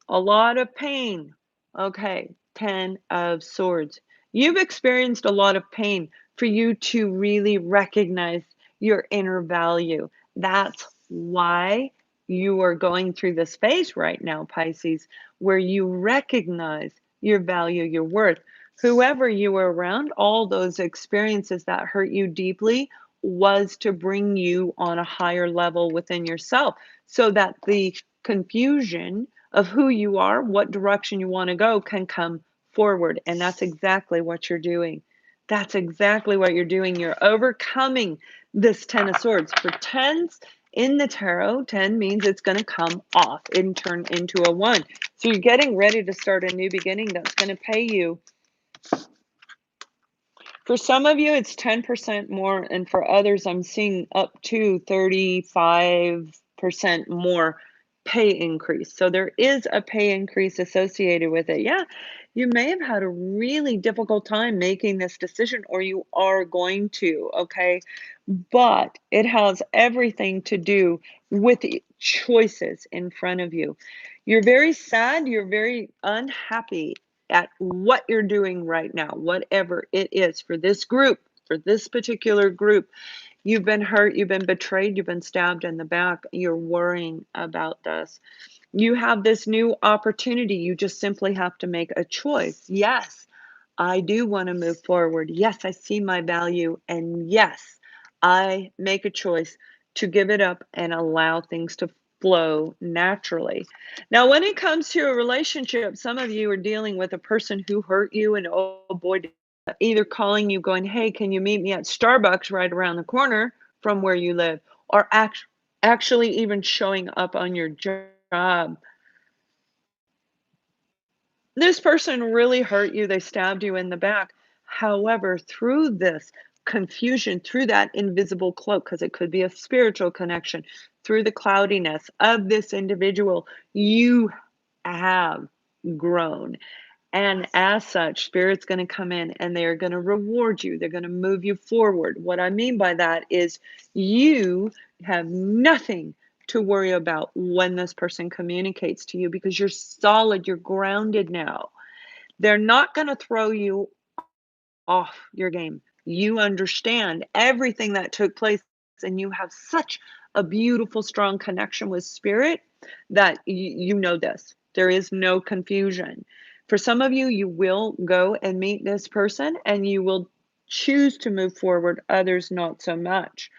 a lot of pain. Okay, 10 of Swords. You've experienced a lot of pain for you to really recognize your inner value. That's why you are going through this phase right now, Pisces, where you recognize your value, your worth. Whoever you were around, all those experiences that hurt you deeply was to bring you on a higher level within yourself so that the confusion of who you are, what direction you want to go can come forward. And that's exactly what you're doing. That's exactly what you're doing. You're overcoming this 10 of Swords. For tens in the tarot, 10 means it's going to come off and turn into a 1. So you're getting ready to start a new beginning that's going to pay you. For some of you, it's 10% more. And for others, I'm seeing up to 35% more pay increase. So there is a pay increase associated with it. Yeah, you may have had a really difficult time making this decision, or you are going to, okay? But it has everything to do with the choices in front of you. You're very sad, you're very unhappy at what you're doing right now, whatever it is for this group, for this particular group. You've been hurt, you've been betrayed, you've been stabbed in the back. You're worrying about this. You have this new opportunity. You just simply have to make a choice. Yes, I do want to move forward. Yes, I see my value. And yes, I make a choice to give it up and allow things to flow naturally. Now, when it comes to a relationship, some of you are dealing with a person who hurt you, and oh boy, either calling you going, hey, can you meet me at Starbucks right around the corner from where you live, or actually even showing up on your job. This person really hurt you. They stabbed you in the back. However, through this confusion, through that invisible cloak, because it could be a spiritual connection, through the cloudiness of this individual, you have grown. And as such, Spirit's going to come in and they're going to reward you. They're going to move you forward. What I mean by that is you have nothing to worry about when this person communicates to you because you're solid, you're grounded now. They're not going to throw you off your game. You understand everything that took place, and you have such a beautiful, strong connection with Spirit that you know this. There is no confusion. For some of you, you will go and meet this person and you will choose to move forward, others, not so much.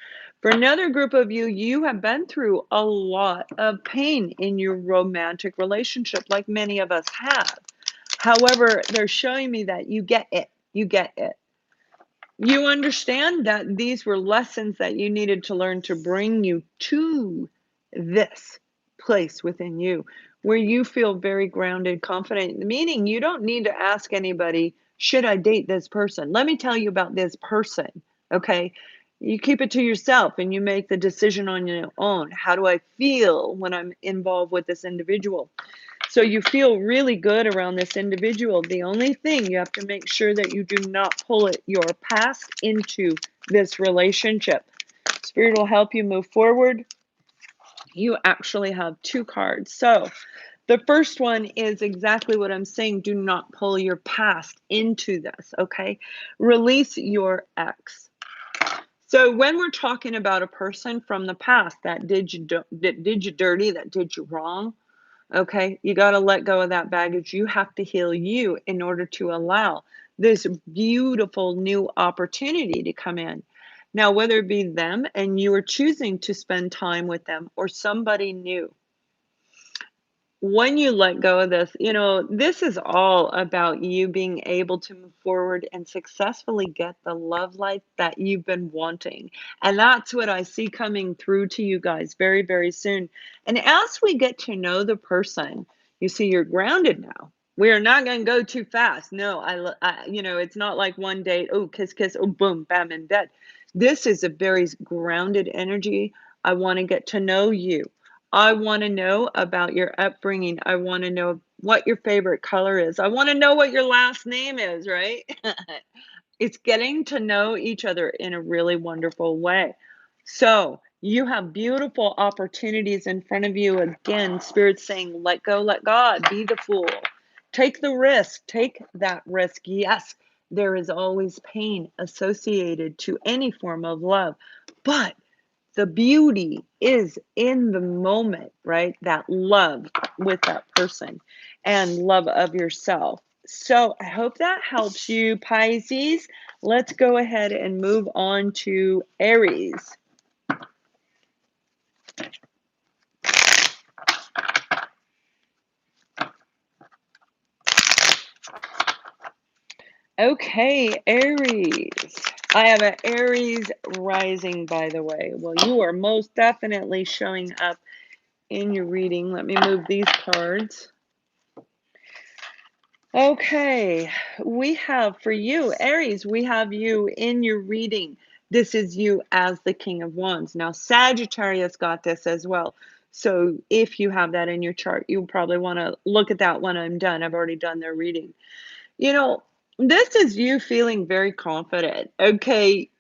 For another group of you, you have been through a lot of pain in your romantic relationship, like many of us have. However, they're showing me that you get it. You get it. You understand that these were lessons that you needed to learn to bring you to this place within you where you feel very grounded, confident, meaning you don't need to ask anybody, should I date this person? Let me tell you about this person, okay? You keep it to yourself and you make the decision on your own. How do I feel when I'm involved with this individual? So you feel really good around this individual. The only thing you have to make sure that you do not pull your past into this relationship. Spirit will help you move forward. You actually have 2 cards. So the first one is exactly what I'm saying. Do not pull your past into this, okay? Release your ex. So when we're talking about a person from the past that did you dirty, that did you wrong, okay, you got to let go of that baggage. You have to heal you in order to allow this beautiful new opportunity to come in. Now, whether it be them and you are choosing to spend time with them or somebody new, when you let go of this, this is all about you being able to move forward and successfully get the love life that you've been wanting. And that's what I see coming through to you guys very, very soon. And as we get to know the person, you see you're grounded now. We are not going to go too fast. No, it's not like one date, oh, kiss, kiss, oh, boom, bam, in bed. This is a very grounded energy. I want to get to know you. I want to know about your upbringing. I want to know what your favorite color is. I want to know what your last name is, right? It's getting to know each other in a really wonderful way. So you have beautiful opportunities in front of you. Again, Spirit's saying, let go, let God, be the fool. Take the risk, take that risk. Yes, there is always pain associated to any form of love, but the beauty is in the moment, right? That love with that person and love of yourself. So I hope that helps you, Pisces. Let's go ahead and move on to Aries. Okay, Aries. I have an Aries rising, by the way. Well, you are most definitely showing up in your reading. Let me move these cards. Okay, we have for you, Aries, we have you in your reading. This is you as the King of Wands. Now, Sagittarius got this as well. So if you have that in your chart, you'll probably want to look at that when I'm done. I've already done their reading. You know, this is you feeling very confident. Okay,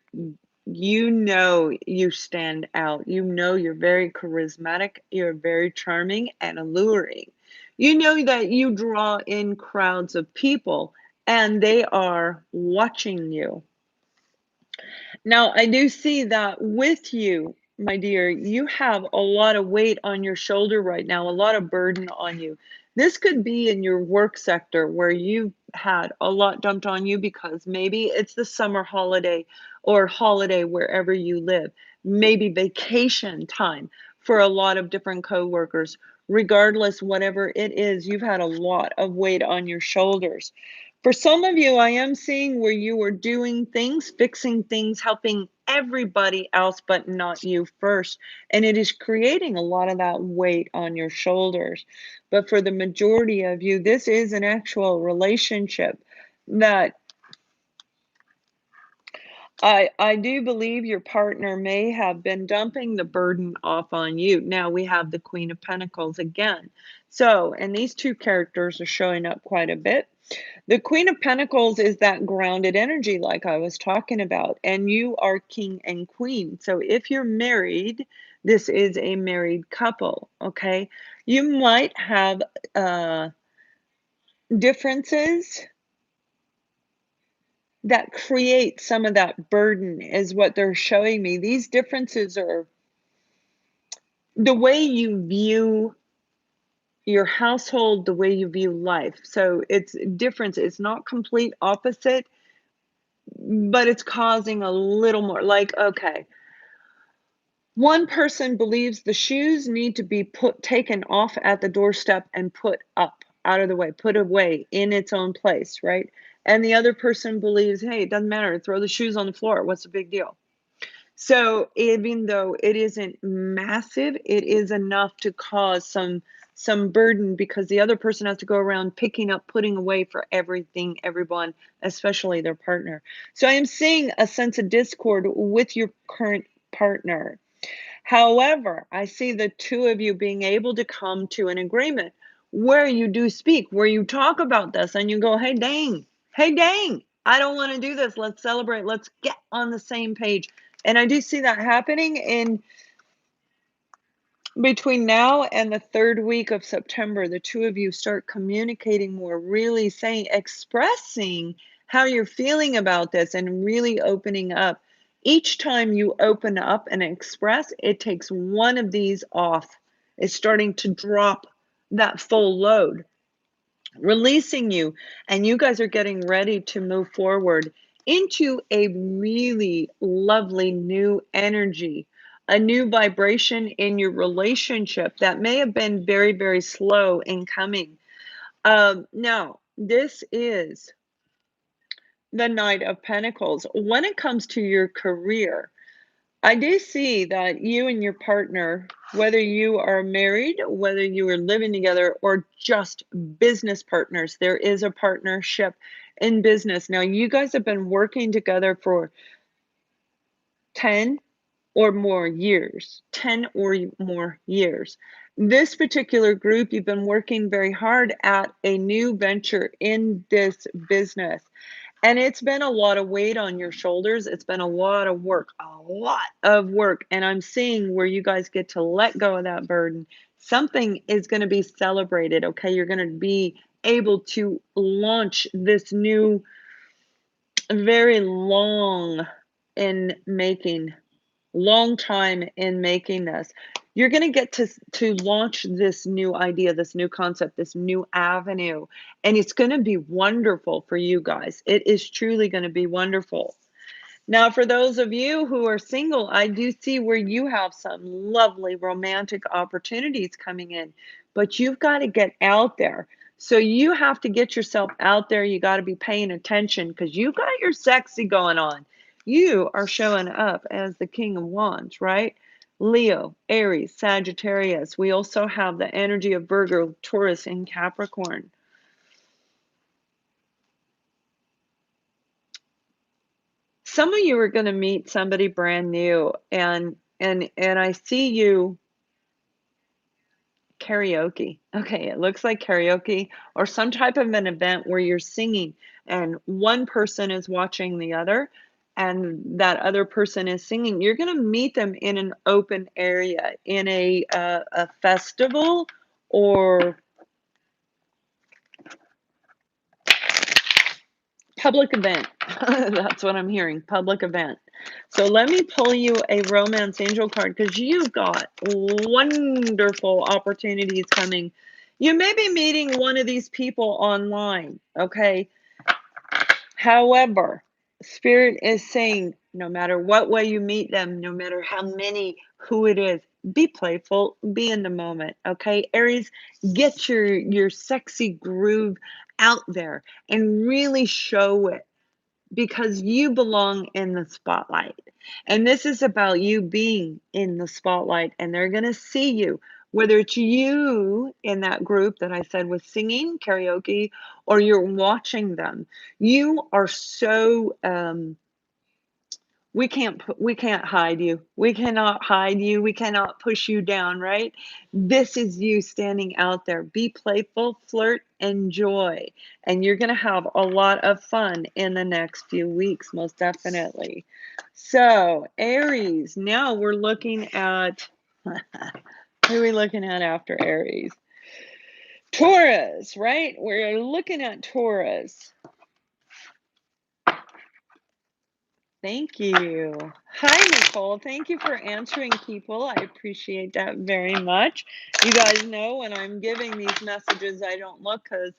you stand out. You're very charismatic. You're very charming and alluring. You know that you draw in crowds of people and they are watching you. Now, I do see that with you, my dear, you have a lot of weight on your shoulder right now, a lot of burden on you. This could be in your work sector where you've had a lot dumped on you because maybe it's the summer holiday or holiday wherever you live, maybe vacation time for a lot of different coworkers. Regardless, whatever it is, you've had a lot of weight on your shoulders. For some of you, I am seeing where you are doing things, fixing things, helping everybody else, but not you first. And it is creating a lot of that weight on your shoulders. But for the majority of you, this is an actual relationship that I do believe your partner may have been dumping the burden off on you. Now we have the Queen of Pentacles again. So, and these two characters are showing up quite a bit. The Queen of Pentacles is that grounded energy, like I was talking about, and you are king and queen. So if you're married, this is a married couple, okay? You might have differences that create some of that burden, is what they're showing me. These differences are the way you view your household, the way you view life. So it's difference. It's not complete opposite, but it's causing a little more like, okay, one person believes the shoes need to be taken off at the doorstep and put up out of the way, put away in its own place, right? And the other person believes, hey, it doesn't matter, throw the shoes on the floor. What's the big deal? So even though it isn't massive, it is enough to cause some burden because the other person has to go around picking up, putting away for everything, everyone, especially their partner. So I am seeing a sense of discord with your current partner. However, I see the two of you being able to come to an agreement where you do speak, where you talk about this and you go, hey, dang, I don't want to do this. Let's celebrate. Let's get on the same page. And I do see that happening in between now and the third week of September. The two of you start communicating more, really saying, expressing how you're feeling about this and really opening up. Each time you open up and express, it takes one of these off. It's starting to drop that full load, releasing you, and you guys are getting ready to move forward into a really lovely new energy, a new vibration in your relationship that may have been very, very slow in coming. Now, this is the Knight of Pentacles. When it comes to your career, I do see that you and your partner, whether you are married, whether you are living together, or just business partners, there is a partnership in business. Now, you guys have been working together for 10 or more years, 10 or more years. This particular group, you've been working very hard at a new venture in this business. And it's been a lot of weight on your shoulders. It's been a lot of work, a lot of work. And I'm seeing where you guys get to let go of that burden. Something is going to be celebrated, okay? You're going to be able to launch this new, very long in making, long time in making this. You're going to get to launch this new idea, this new concept, this new avenue, and it's going to be wonderful for you guys. It is truly going to be wonderful. Now, for those of you who are single, I do see where you have some lovely romantic opportunities coming in, but you've got to get out there. So you have to get yourself out there. You got to be paying attention because you've got your sexy going on. You are showing up as the King of Wands, right? Leo, Aries, Sagittarius. We also have the energy of Virgo, Taurus, and Capricorn. Some of you are going to meet somebody brand new, and I see you karaoke. Okay, it looks like karaoke or some type of an event where you're singing and one person is watching the other and that other person is singing. You're going to meet them in an open area, in a festival or public event. That's what I'm hearing, public event. So let me pull you a romance angel card because you've got wonderful opportunities coming. You may be meeting one of these people online, okay? However, Spirit is saying no matter what way you meet them, no matter how many, who it is, be playful, be in the moment, okay? Aries, get your sexy groove out there and really show it because you belong in the spotlight. And this is about you being in the spotlight, and they're going to see you, whether it's you in that group that I said was singing karaoke or you're watching them. You are so We can't hide you. We cannot hide you. We cannot push you down, right? This is you standing out there. Be playful, flirt, enjoy. And you're going to have a lot of fun in the next few weeks, most definitely. So, Aries, now we're looking at who are we looking at after Aries? Taurus, right? We're looking at Taurus. Thank you. Hi, Nicole. Thank you for answering people. I appreciate that very much. You guys know when I'm giving these messages, I don't look because,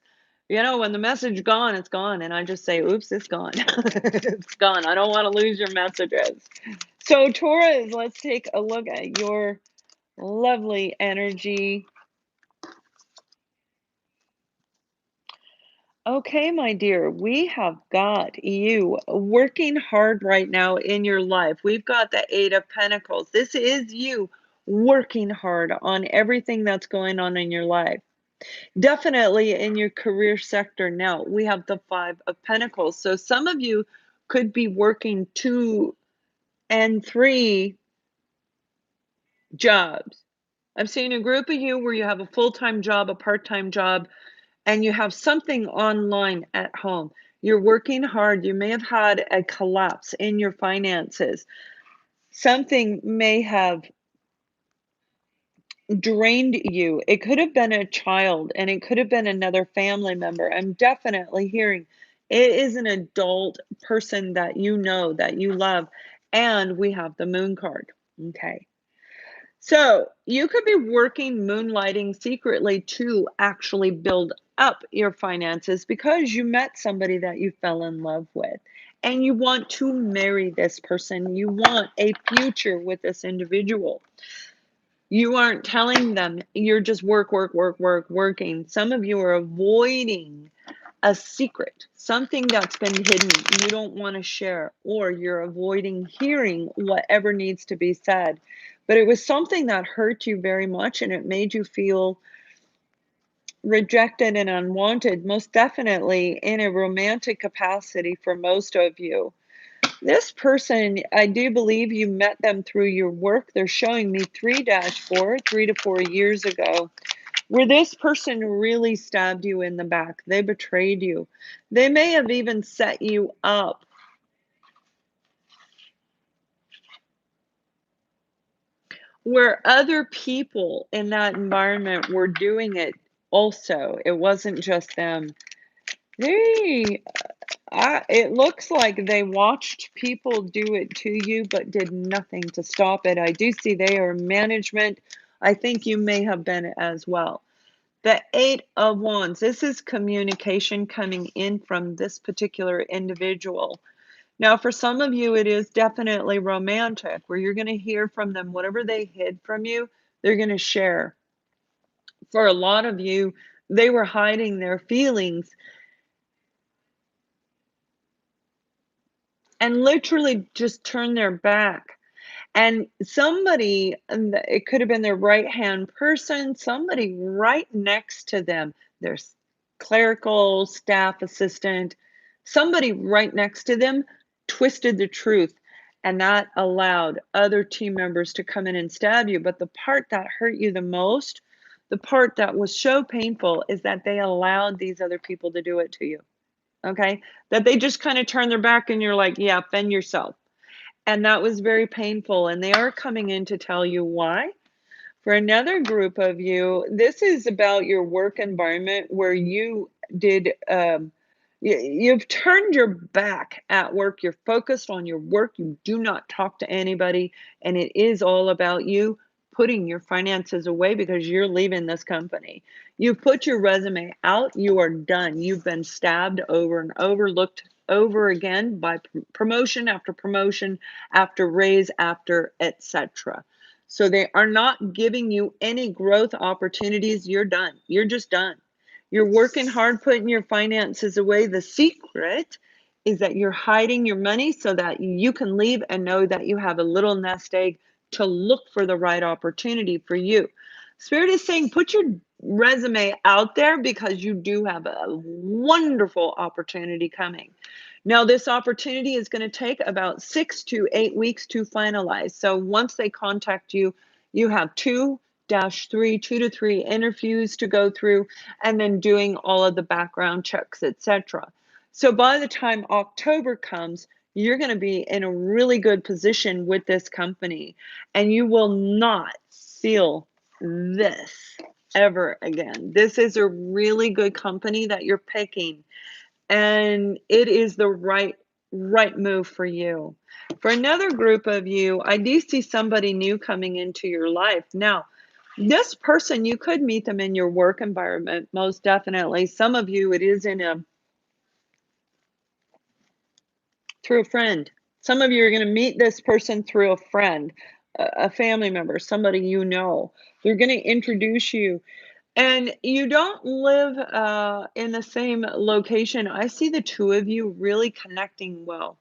when the message gone, it's gone. And I just say, oops, it's gone. It's gone. I don't want to lose your messages. So, Taurus, let's take a look at your lovely energy. Okay, my dear, we have got you working hard right now in your life. We've got the Eight of Pentacles. This is you working hard on everything that's going on in your life. Definitely in your career sector now. We have the Five of Pentacles. So some of you could be working 2 and 3 jobs. I'm seeing a group of you where you have a full-time job, a part-time job, and you have something online at home. You're working hard. You may have had a collapse in your finances. Something may have drained you. It could have been a child and it could have been another family member. I'm definitely hearing it is an adult person that you know, that you love. And we have the moon card. Okay. So you could be working, moonlighting secretly to actually build up your finances because you met somebody that you fell in love with and you want to marry this person. You want a future with this individual. You aren't telling them, you're just working. Some of you are avoiding a secret, something that's been hidden you don't want to share, or you're avoiding hearing whatever needs to be said. But it was something that hurt you very much and it made you feel rejected and unwanted, most definitely in a romantic capacity for most of you. This person, I do believe you met them through your work. They're showing me 3 to 4 years ago, where this person really stabbed you in the back. They betrayed you. They may have even set you up where other people in that environment were doing it also. It wasn't just them. They, it looks like they watched people do it to you, but did nothing to stop it. I do see they are management. I think you may have been as well. The Eight of Wands, this is communication coming in from this particular individual. Now, for some of you, it is definitely romantic, where you're going to hear from them. Whatever they hid from you, they're going to share. For a lot of you, they were hiding their feelings and literally just turned their back. And somebody, it could have been their right-hand person, somebody right next to them, their clerical staff assistant, somebody right next to them twisted the truth, and that allowed other team members to come in and stab you. But the part that hurt you the most, the part that was so painful, is that they allowed these other people to do it to you. Okay? That they just kind of turn their back and you're like, yeah, fend yourself. And that was very painful, and they are coming in to tell you why. For another group of you, this is about your work environment where you did, you've turned your back at work. You're focused on your work. You do not talk to anybody, and it is all about you putting your finances away because you're leaving this company. You put your resume out. You are done. You've been stabbed over and over, looked over again by promotion after promotion, after raise, after etc. So they are not giving you any growth opportunities. You're done. You're just done. You're working hard, putting your finances away. The secret is that you're hiding your money so that you can leave and know that you have a little nest egg to look for the right opportunity for you. Spirit is saying, put your resume out there because you do have a wonderful opportunity coming. Now, this opportunity is going to take about 6 to 8 weeks to finalize. So once they contact you, you have 2 to 3 interviews to go through, and then doing all of the background checks, etc. So by the time October comes, you're going to be in a really good position with this company, and you will not feel this ever again. This is a really good company that you're picking, and it is the right move for you. For another group of you, I do see somebody new coming into your life. Now, this person, you could meet them in your work environment, most definitely. Some of you, it is through a friend. Some of you are going to meet this person through a friend, a family member, somebody you know. They're going to introduce you. And you don't live in the same location. I see the two of you really connecting well.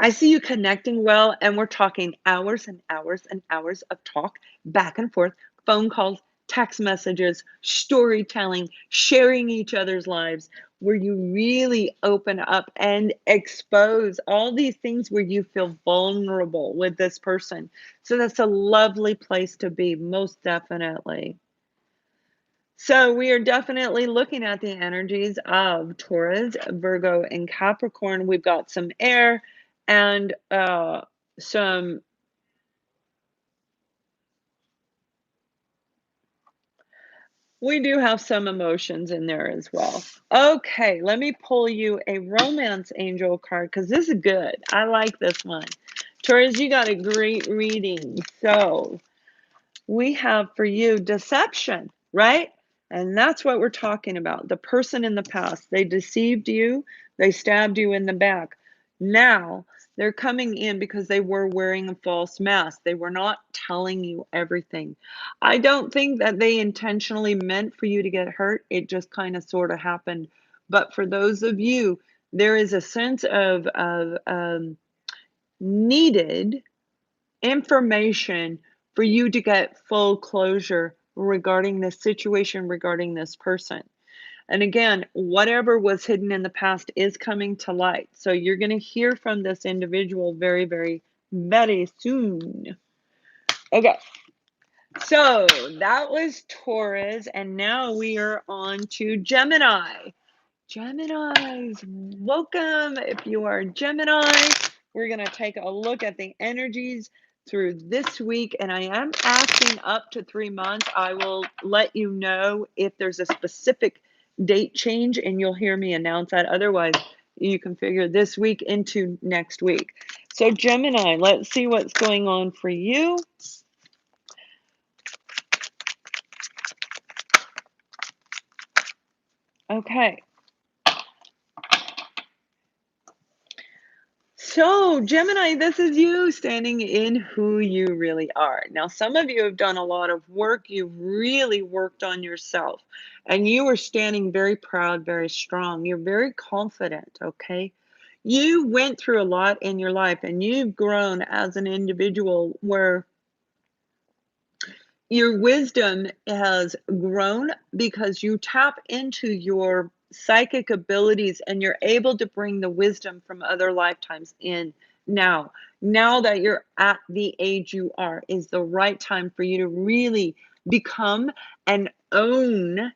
I see you connecting well, and we're talking hours and hours and hours of talk, back and forth, phone calls, text messages, storytelling, sharing each other's lives, where you really open up and expose all these things where you feel vulnerable with this person. So that's a lovely place to be, most definitely. So we are definitely looking at the energies of Taurus, Virgo, and Capricorn. We've got some air and some, we do have some emotions in there as well. Okay, let me pull you a romance angel card because this is good. I like this one. Taurus, you got a great reading. So we have for you deception, right? And that's what we're talking about. The person in the past, they deceived you, they stabbed you in the back. Now they're coming in because they were wearing a false mask. They were not telling you everything. I don't think that they intentionally meant for you to get hurt. It just kind of sort of happened. But for those of you, there is a sense of needed information for you to get full closure regarding this situation, regarding this person. And again, whatever was hidden in the past is coming to light. So you're going to hear from this individual very, very, very soon. Okay. So that was Taurus, and now we are on to Gemini. Geminis, welcome. If you are Gemini, we're going to take a look at the energies through this week, and I am asking up to 3 months. I will let you know if there's a specific date change, and you'll hear me announce that. Otherwise, you can figure this week into next week. So Gemini, let's see what's going on for you. Okay. So, Gemini, this is you standing in who you really are. Now, some of you have done a lot of work. You've really worked on yourself, and you are standing very proud, very strong. You're very confident, okay? You went through a lot in your life, and you've grown as an individual where your wisdom has grown because you tap into your psychic abilities, and you're able to bring the wisdom from other lifetimes in now. Now that you're at the age you are, is the right time for you to really become and own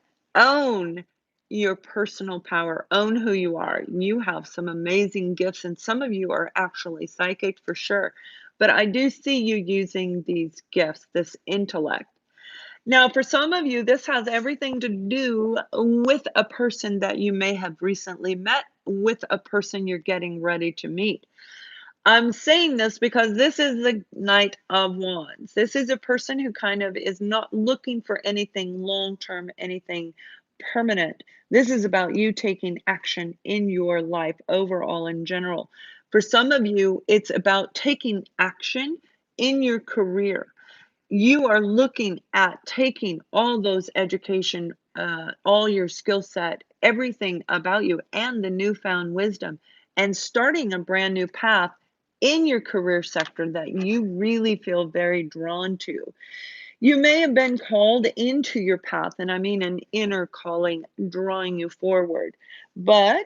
your personal power, own who you are. You have some amazing gifts, and some of you are actually psychic for sure. But I do see you using these gifts, this intellect. Now, for some of you, this has everything to do with a person that you may have recently met, with a person you're getting ready to meet. I'm saying this because this is the Knight of Wands. This is a person who kind of is not looking for anything long term, anything permanent. This is about you taking action in your life overall in general. For some of you, it's about taking action in your career. You are looking at taking all those education, all your skill set, everything about you, and the newfound wisdom, and starting a brand new path in your career sector that you really feel very drawn to. You may have been called into your path, and I mean an inner calling drawing you forward, but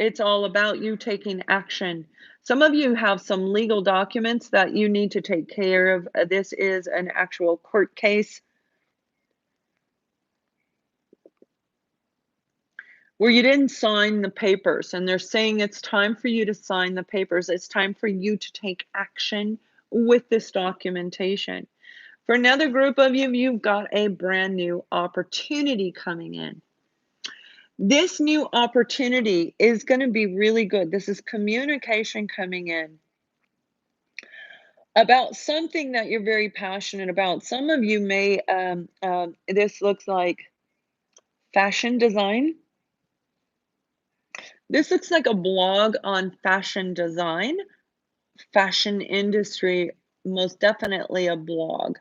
It's all about you taking action. Some of you have some legal documents that you need to take care of. This is an actual court case where you didn't sign the papers, and they're saying it's time for you to sign the papers. It's time for you to take action with this documentation. For another group of you, you've got a brand new opportunity coming in. This new opportunity is going to be really good. This is communication coming in about something that you're very passionate about. Some of you may, this looks like fashion design. This looks like a blog on fashion design, fashion industry, most definitely a blog.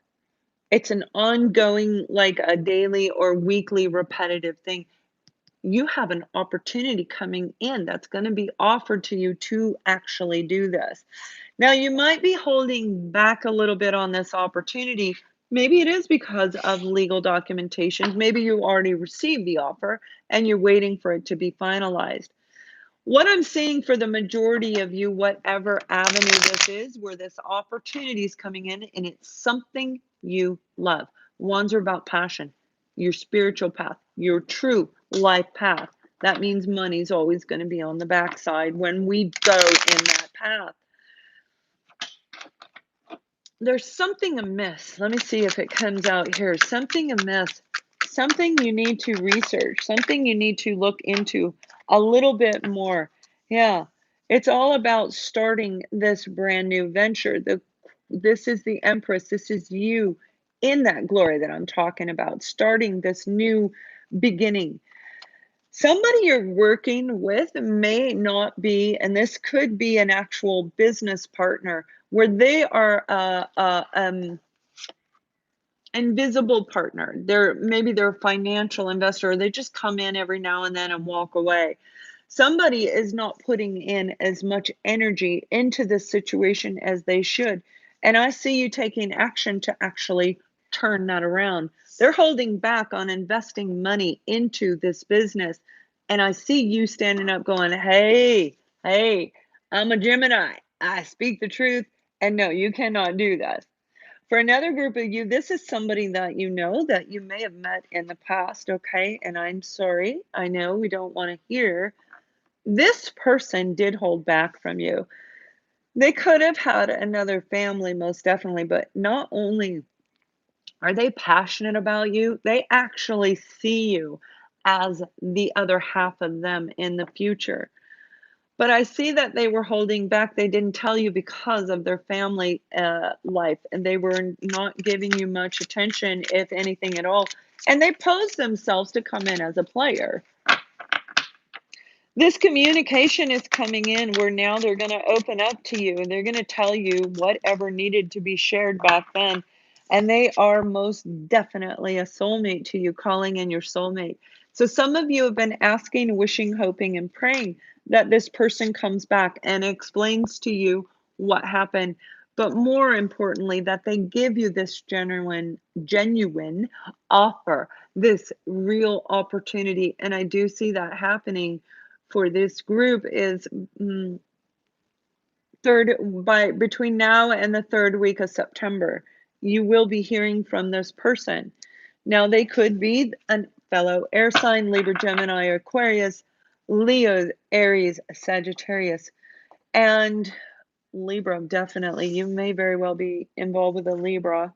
It's an ongoing, like a daily or weekly repetitive thing. You have an opportunity coming in that's going to be offered to you to actually do this. Now, you might be holding back a little bit on this opportunity. Maybe it is because of legal documentation. Maybe you already received the offer and you're waiting for it to be finalized. What I'm seeing for the majority of you, whatever avenue this is, where this opportunity is coming in, and it's something you love. Ones are about passion, your spiritual path, your true life path. That means money's always going to be on the backside when we go in that path. There's something amiss. Let me see if it comes out here. Something amiss. Something you need to research. Something you need to look into a little bit more. Yeah. It's all about starting this brand new venture. This is the Empress. This is you in that glory that I'm talking about. Starting this new beginning. Somebody you're working with may not be, and this could be an actual business partner where they are invisible partner. Maybe they're a financial investor, or they just come in every now and then and walk away. Somebody is not putting in as much energy into this situation as they should. And I see you taking action to actually turn that around. They're holding back on investing money into this business. And I see you standing up going, hey, hey, I'm a Gemini. I speak the truth. And no, you cannot do that. For another group of you, this is somebody that you know that you may have met in the past, okay? And I'm sorry, I know we don't want to hear. This person did hold back from you. They could have had another family, most definitely, but not only are they passionate about you, they actually see you as the other half of them in the future. But I see that they were holding back. They didn't tell you because of their family life, and they were not giving you much attention, if anything at all. And they posed themselves to come in as a player. This communication is coming in where now they're going to open up to you, and they're going to tell you whatever needed to be shared back then. And they are most definitely a soulmate to you, calling in your soulmate. So some of you have been asking, wishing, hoping, and praying that this person comes back and explains to you what happened. But more importantly, that they give you this genuine offer, this real opportunity. And I do see that happening for this group is between now and the third week of September. You will be hearing from this person. Now, they could be a fellow air sign, Libra, Gemini, or Aquarius, Leo, Aries, Sagittarius, and Libra. Definitely, you may very well be involved with a Libra.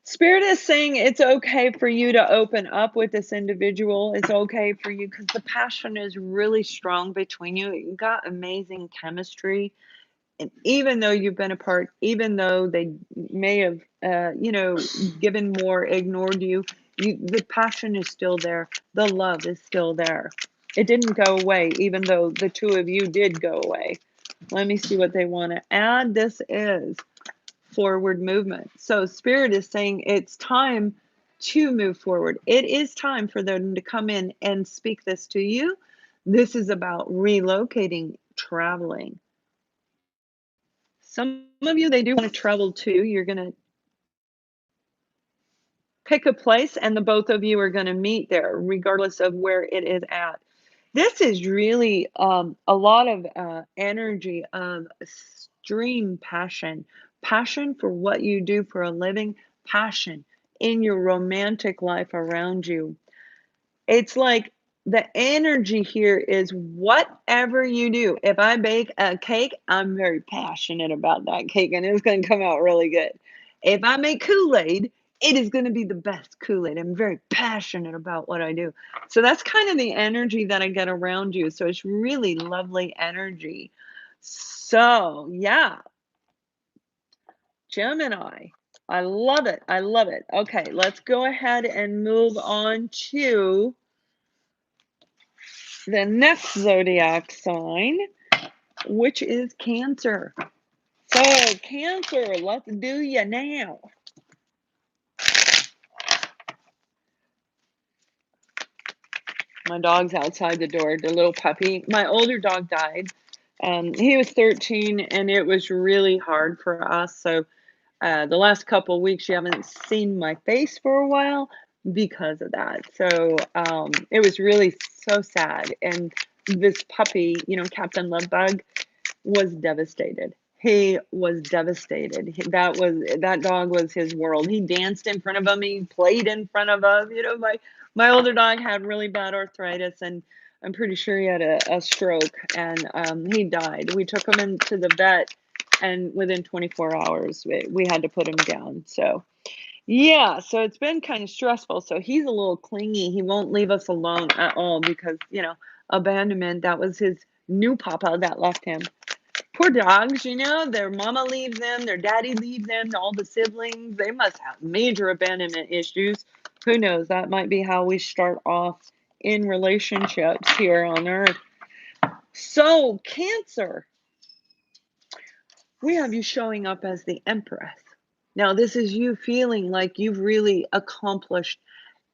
Spirit is saying it's okay for you to open up with this individual. It's okay for you because the passion is really strong between you. You got amazing chemistry. And even though you've been apart, even though they may have, given more, ignored you, the passion is still there. The love is still there. It didn't go away, even though the two of you did go away. Let me see what they want to add. This is forward movement. So Spirit is saying it's time to move forward. It is time for them to come in and speak this to you. This is about relocating, traveling. Some of you, they do want to travel too. You're going to Pick a place, and the both of you are going to meet there, regardless of where it is at. This is really a lot of energy of extreme passion, passion for what you do for a living, passion in your romantic life around you. It's like the energy here is whatever you do. If I bake a cake, I'm very passionate about that cake and it's going to come out really good. If I make Kool-Aid, it is going to be the best Kool-Aid. I'm very passionate about what I do. So that's kind of the energy that I get around you. So it's really lovely energy. So, yeah, Gemini. I love it. I love it. Okay, let's go ahead and move on to the next zodiac sign, which is Cancer. So, Cancer, let's do ya now. My dog's outside the door, the little puppy. My older dog died. He was 13, and it was really hard for us. So, the last couple of weeks, you haven't seen my face for a while because of that. So, it was really so sad. And this puppy, Captain Lovebug, was devastated. He was devastated. That dog was his world. He danced in front of him. He played in front of him. My older dog had really bad arthritis, and I'm pretty sure he had a stroke, and he died. We took him into the vet, and within 24 hours, we had to put him down. So, yeah, so it's been kind of stressful. So he's a little clingy. He won't leave us alone at all because, abandonment, that was his new papa that left him. Poor dogs, their mama leaves them, their daddy leaves them, all the siblings. They must have major abandonment issues. Who knows? That might be how we start off in relationships here on Earth. So, Cancer, we have you showing up as the Empress. Now, this is you feeling like you've really accomplished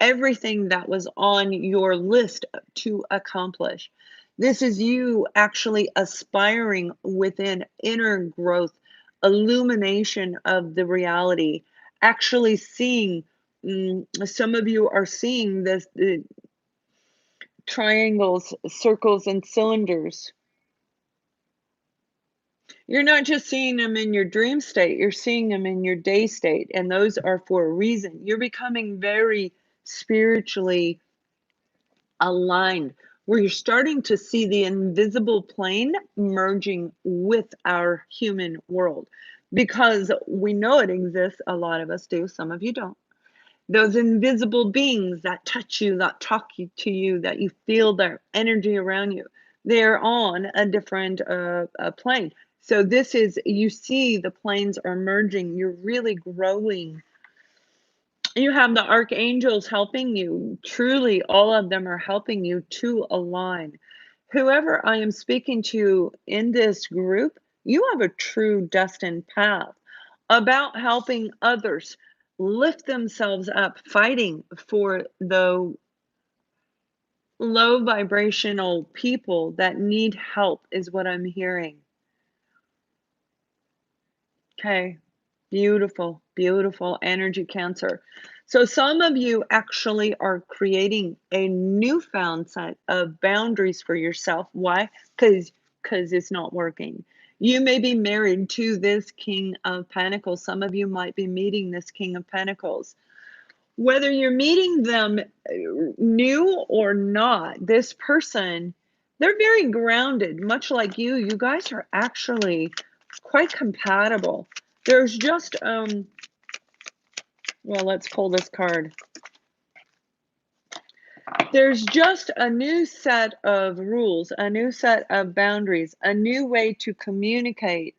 everything that was on your list to accomplish. This is you actually aspiring within inner growth, illumination of the reality, actually seeing. Some of you are seeing this triangles, circles, and cylinders. You're not just seeing them in your dream state, you're seeing them in your day state, and those are for a reason. You're becoming very spiritually aligned, where you're starting to see the invisible plane merging with our human world because we know it exists. A lot of us do, some of you don't. Those invisible beings that touch you, that talk to you, that you feel their energy around you, they're on a different plane. So this is, you see the planes are merging, you're really growing. You have the archangels helping you. Truly, all of them are helping you to align. Whoever I am speaking to in this group, you have a true destined path about helping others lift themselves up, fighting for the low vibrational people that need help, is what I'm hearing. Okay. Beautiful, beautiful energy, Cancer. So some of you actually are creating a newfound set of boundaries for yourself. Why? Because it's not working. You may be married to this King of Pentacles. Some of you might be meeting this King of Pentacles. Whether you're meeting them new or not, this person, they're very grounded, much like you. You guys are actually quite compatible. There's just, well, let's pull this card. There's just a new set of rules, a new set of boundaries, a new way to communicate,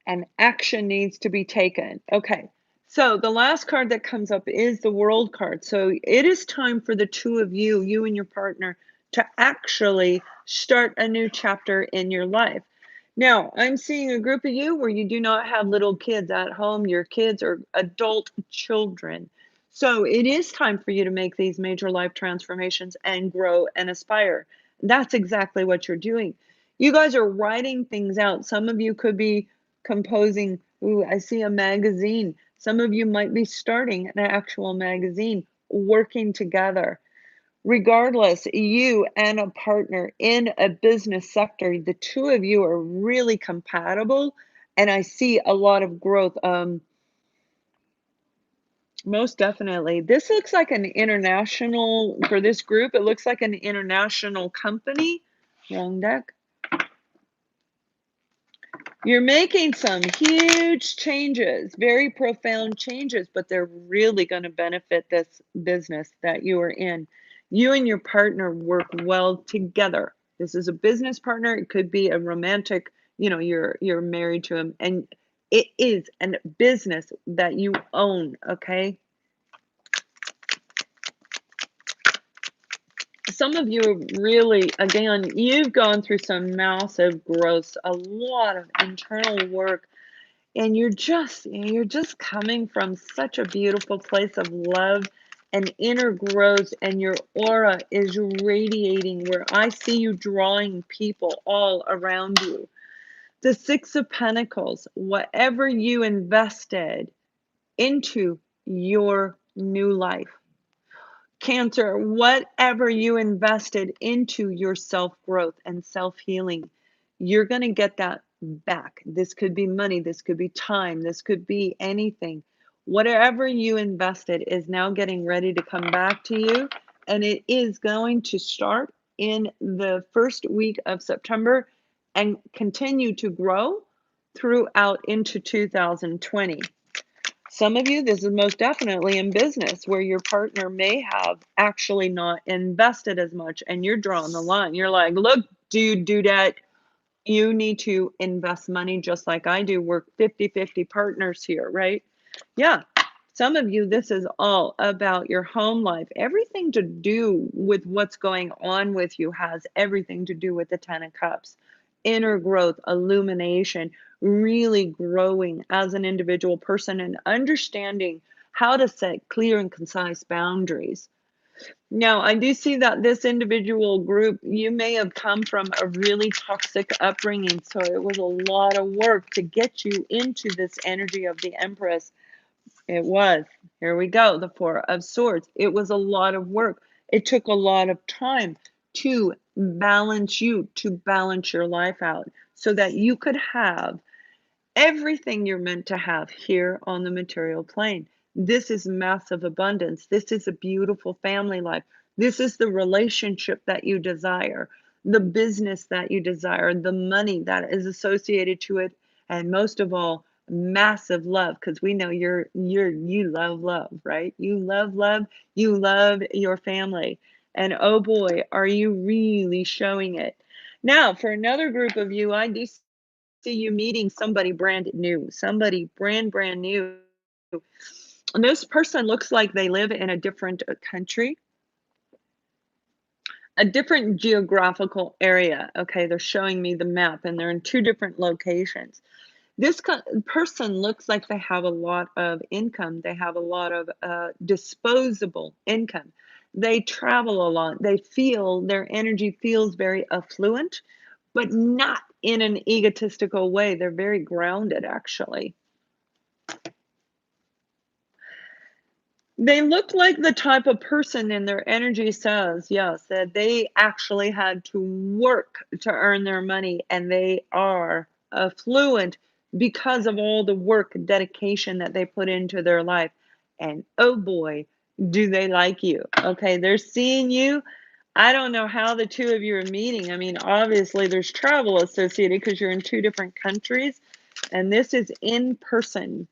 and action needs to be taken. Okay, so the last card that comes up is the World card. So it is time for the two of you, you and your partner, to actually start a new chapter in your life. Now, I'm seeing a group of you where you do not have little kids at home. Your kids are adult children. So it is time for you to make these major life transformations and grow and aspire. That's exactly what you're doing. You guys are writing things out. Some of you could be composing. Ooh, I see a magazine. Some of you might be starting an actual magazine, working together. Regardless, you and a partner in a business sector, the two of you are really compatible, and I see a lot of growth. Most definitely. This looks like an international, for this group, it looks like an international company. Wrong deck. You're making some huge changes, very profound changes, but they're really going to benefit this business that you are in. You and your partner work well together. This is a business partner. It could be a romantic, you're married to him, and it is a business that you own, okay? Some of you are really, again, you've gone through some massive growth, a lot of internal work, and you're just coming from such a beautiful place of love and inner growth, and your aura is radiating where I see you drawing people all around you. The Six of Pentacles, whatever you invested into your new life. Cancer, whatever you invested into your self-growth and self-healing, you're going to get that back. This could be money, this could be time, this could be anything. Whatever you invested is now getting ready to come back to you, and it is going to start in the first week of September and continue to grow throughout into 2020. Some of you, this is most definitely in business where your partner may have actually not invested as much and you're drawing the line. You're like, look, dude, that you need to invest money just like I do. We're 50-50 partners here, right? Yeah. Some of you, this is all about your home life. Everything to do with what's going on with you has everything to do with the Ten of Cups. Inner growth, illumination, really growing as an individual person and understanding how to set clear and concise boundaries. Now, I do see that this individual group, you may have come from a really toxic upbringing, so it was a lot of work to get you into this energy of the Empress. It was. Here we go, the Four of Swords. It was a lot of work. It took a lot of time to balance you, to balance your life out so that you could have everything you're meant to have here on the material plane. This is massive abundance. This is a beautiful family life. This is the relationship that you desire, the business that you desire, the money that is associated to it, and most of all, massive love, because we know you love love, right? You love, you love your family. And oh boy, are you really showing it. Now, for another group of you, I do see you meeting somebody brand new, somebody brand new. And this person looks like they live in a different country, a different geographical area. Okay, they're showing me the map and they're in two different locations. This person looks like they have a lot of income. They have a lot of disposable income. They travel a lot. They feel their energy feels very affluent, but not in an egotistical way. They're very grounded, actually. They look like the type of person, and their energy says, yes, that they actually had to work to earn their money, and they are affluent because of all the work and dedication that they put into their life. And oh boy, do they like you. Okay, they're seeing you. I don't know how the two of you are meeting. I mean, obviously there's travel associated because you're in two different countries, and this is in person.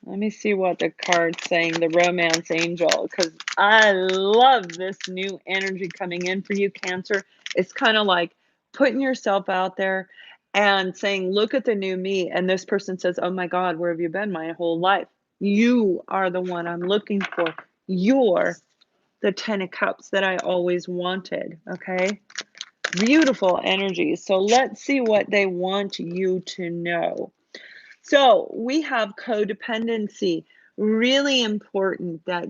Let me see what the card's saying, the romance angel, because I love this new energy coming in for you, Cancer. It's kind of like putting yourself out there and saying, look at the new me. And this person says, oh my God, where have you been my whole life? You are the one I'm looking for. You're the Ten of Cups that I always wanted, okay? Beautiful energies. So let's see what they want you to know. So we have codependency, really important that,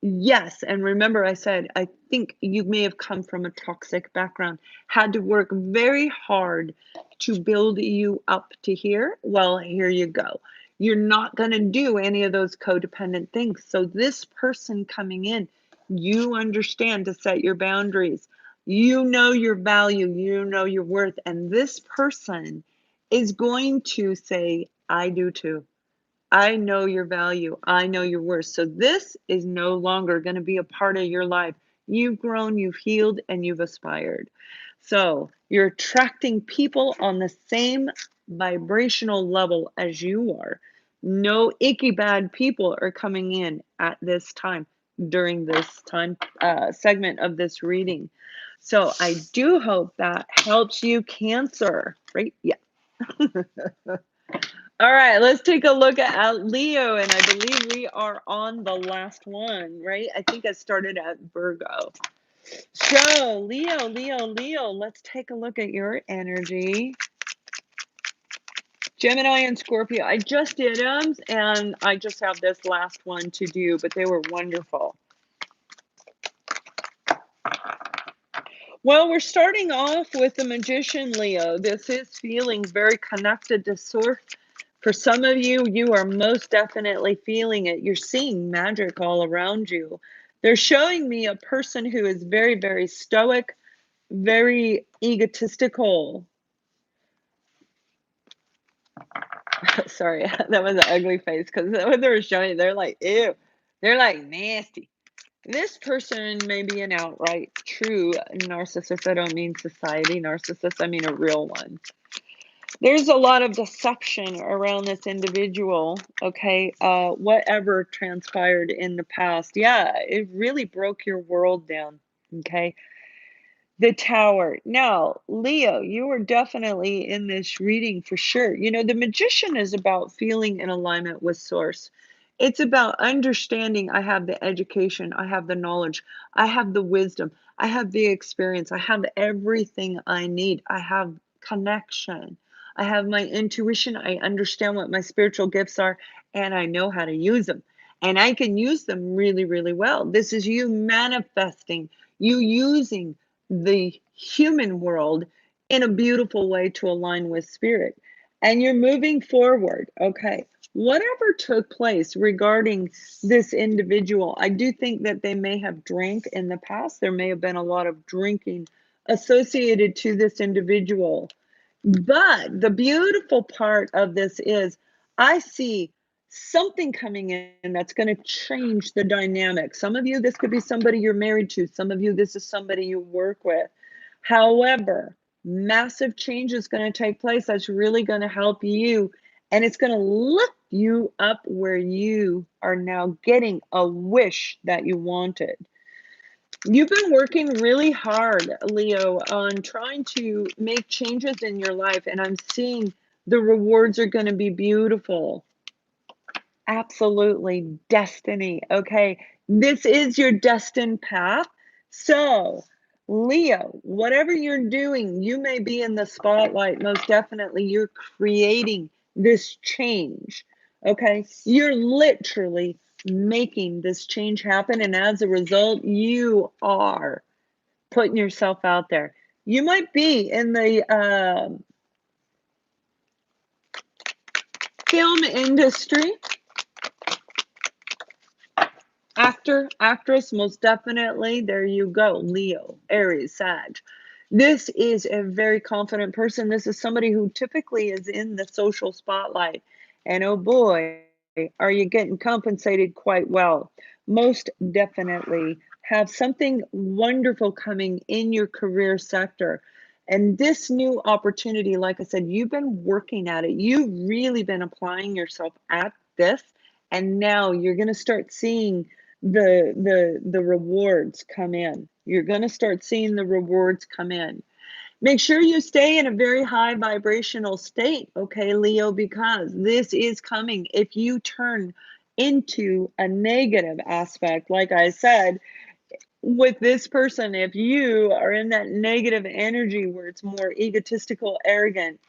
yes, and remember I said, I think you may have come from a toxic background, had to work very hard to build you up to here. Well, here you go. You're not going to do any of those codependent things. So this person coming in, you understand to set your boundaries. You know your value, you know your worth, and this person is going to say, I do too. I know your value. I know your worth. So this is no longer going to be a part of your life. You've grown, you've healed, and you've aspired. So you're attracting people on the same vibrational level as you are. No icky bad people are coming in at this time during this time segment of this reading. So I do hope that helps you, Cancer, right? Yeah. All right, let's take a look at Leo, and I believe we are on the last one, right? I think I started at Virgo. So, Leo, let's take a look at your energy. Gemini and Scorpio. I just did them, and I just have this last one to do, but they were wonderful. Well, we're starting off with the Magician, Leo. This is feeling very connected to Source. For some of you, you are most definitely feeling it. You're seeing magic all around you. They're showing me a person who is very, very stoic, very egotistical. Sorry, that was an ugly face because what they were showing, they're like, ew. They're like nasty. This person may be an outright true narcissist. I don't mean society narcissist. I mean a real one. There's a lot of deception around this individual, okay? Whatever transpired in the past, yeah, it really broke your world down, okay? The Tower. Now, Leo, you are definitely in this reading for sure. You know, the Magician is about feeling in alignment with Source. It's about understanding I have the education, I have the knowledge, I have the wisdom, I have the experience, I have everything I need, I have connection, I have my intuition, I understand what my spiritual gifts are, and I know how to use them. And I can use them really, really well. This is you manifesting, you using the human world in a beautiful way to align with spirit. And you're moving forward. Okay. Whatever took place regarding this individual, I do think that they may have drank in the past. There may have been a lot of drinking associated to this individual. But the beautiful part of this is I see something coming in that's going to change the dynamic. Some of you, this could be somebody you're married to. Some of you, this is somebody you work with. However, massive change is going to take place that's really going to help you, and it's going to lift you up where you are now getting a wish that you wanted. You've been working really hard, Leo, on trying to make changes in your life, and I'm seeing the rewards are going to be beautiful. Absolutely. Destiny. Okay. This is your destined path. So, Leo, whatever you're doing, you may be in the spotlight. Most definitely, you're creating this change. Okay. You're literally making this change happen. And as a result, you are putting yourself out there. You might be in the film industry. Actor, actress, most definitely. There you go. Leo, Aries, Sag. This is a very confident person. This is somebody who typically is in the social spotlight. And oh boy, are you getting compensated quite well. Most definitely have something wonderful coming in your career sector. And this new opportunity, like I said, you've been working at it. You've really been applying yourself at this. And now you're going to start seeing the rewards come in. You're going to start seeing the rewards come in. Make sure you stay in a very high vibrational state, okay, Leo, because this is coming. If you turn into a negative aspect, like I said, with this person, if you are in that negative energy where it's more egotistical, arrogant,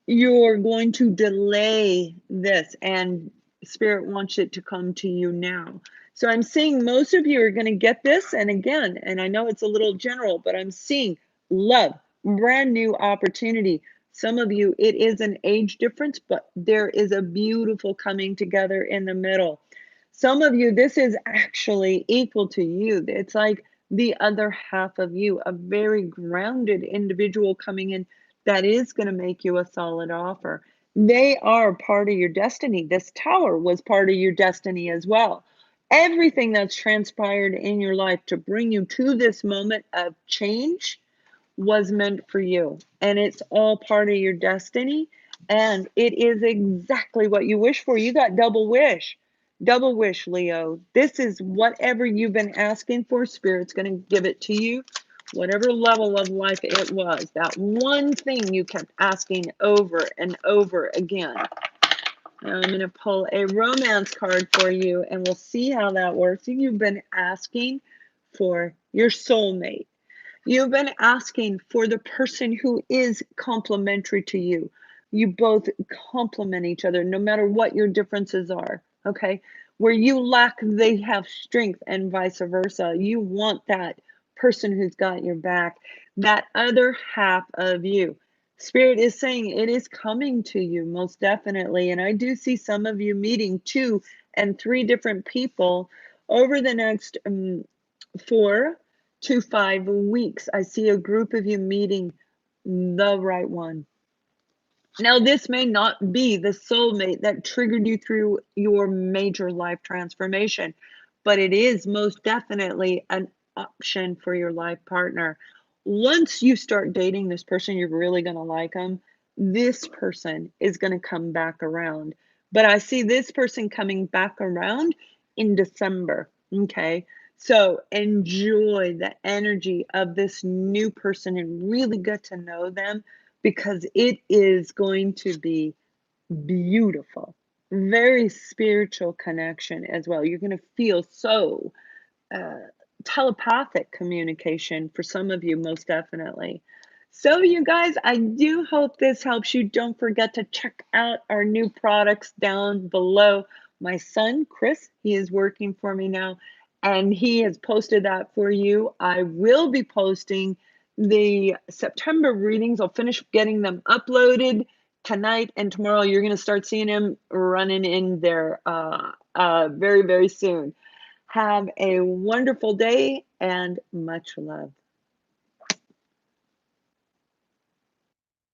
you're going to delay this, and spirit wants it to come to you now. So I'm seeing most of you are going to get this, and again, and I know it's a little general, but I'm seeing love, brand new opportunity, Some of you, it is an age difference, but there is a beautiful coming together in the middle. Some of you, this is actually equal to you. It's like the other half of you, a very grounded individual coming in that is going to make you a solid offer. They are part of your destiny. This tower was part of your destiny as well. Everything that's transpired in your life to bring you to this moment of change was meant for you, and it's all part of your destiny, and it is exactly what you wish for. You got double wish. Double wish, Leo. This is whatever you've been asking for. Spirit's going to give it to you. Whatever level of life it was, that one thing you kept asking over and over again. Now I'm going to pull a romance card for you, and we'll see how that works. You've been asking for your soulmate. You've been asking for the person who is complementary to you. You both complement each other no matter what your differences are, okay? Where you lack, they have strength, and vice versa. You want that person who's got your back, that other half of you. Spirit is saying it is coming to you, most definitely. And I do see some of you meeting 2 and 3 different people over the next 4 to 5 weeks. I see a group of you meeting the right one. Now, this may not be the soulmate that triggered you through your major life transformation, but it is most definitely an option for your life partner. Once you start dating this person, you're really going to like them. This person is going to come back around. But I see this person coming back around in December. Okay. So enjoy the energy of this new person and really get to know them, because it is going to be beautiful. Very spiritual connection as well. You're going to feel so uh, telepathic communication for some of you, most definitely. So, you guys, I do hope this helps you. Don't forget to check out our new products down below. My son, Chris, he is working for me now, and he has posted that for you. I will be posting the September readings. I'll finish getting them uploaded tonight, and tomorrow you're going to start seeing them running in there very, very soon. Have a wonderful day and much love.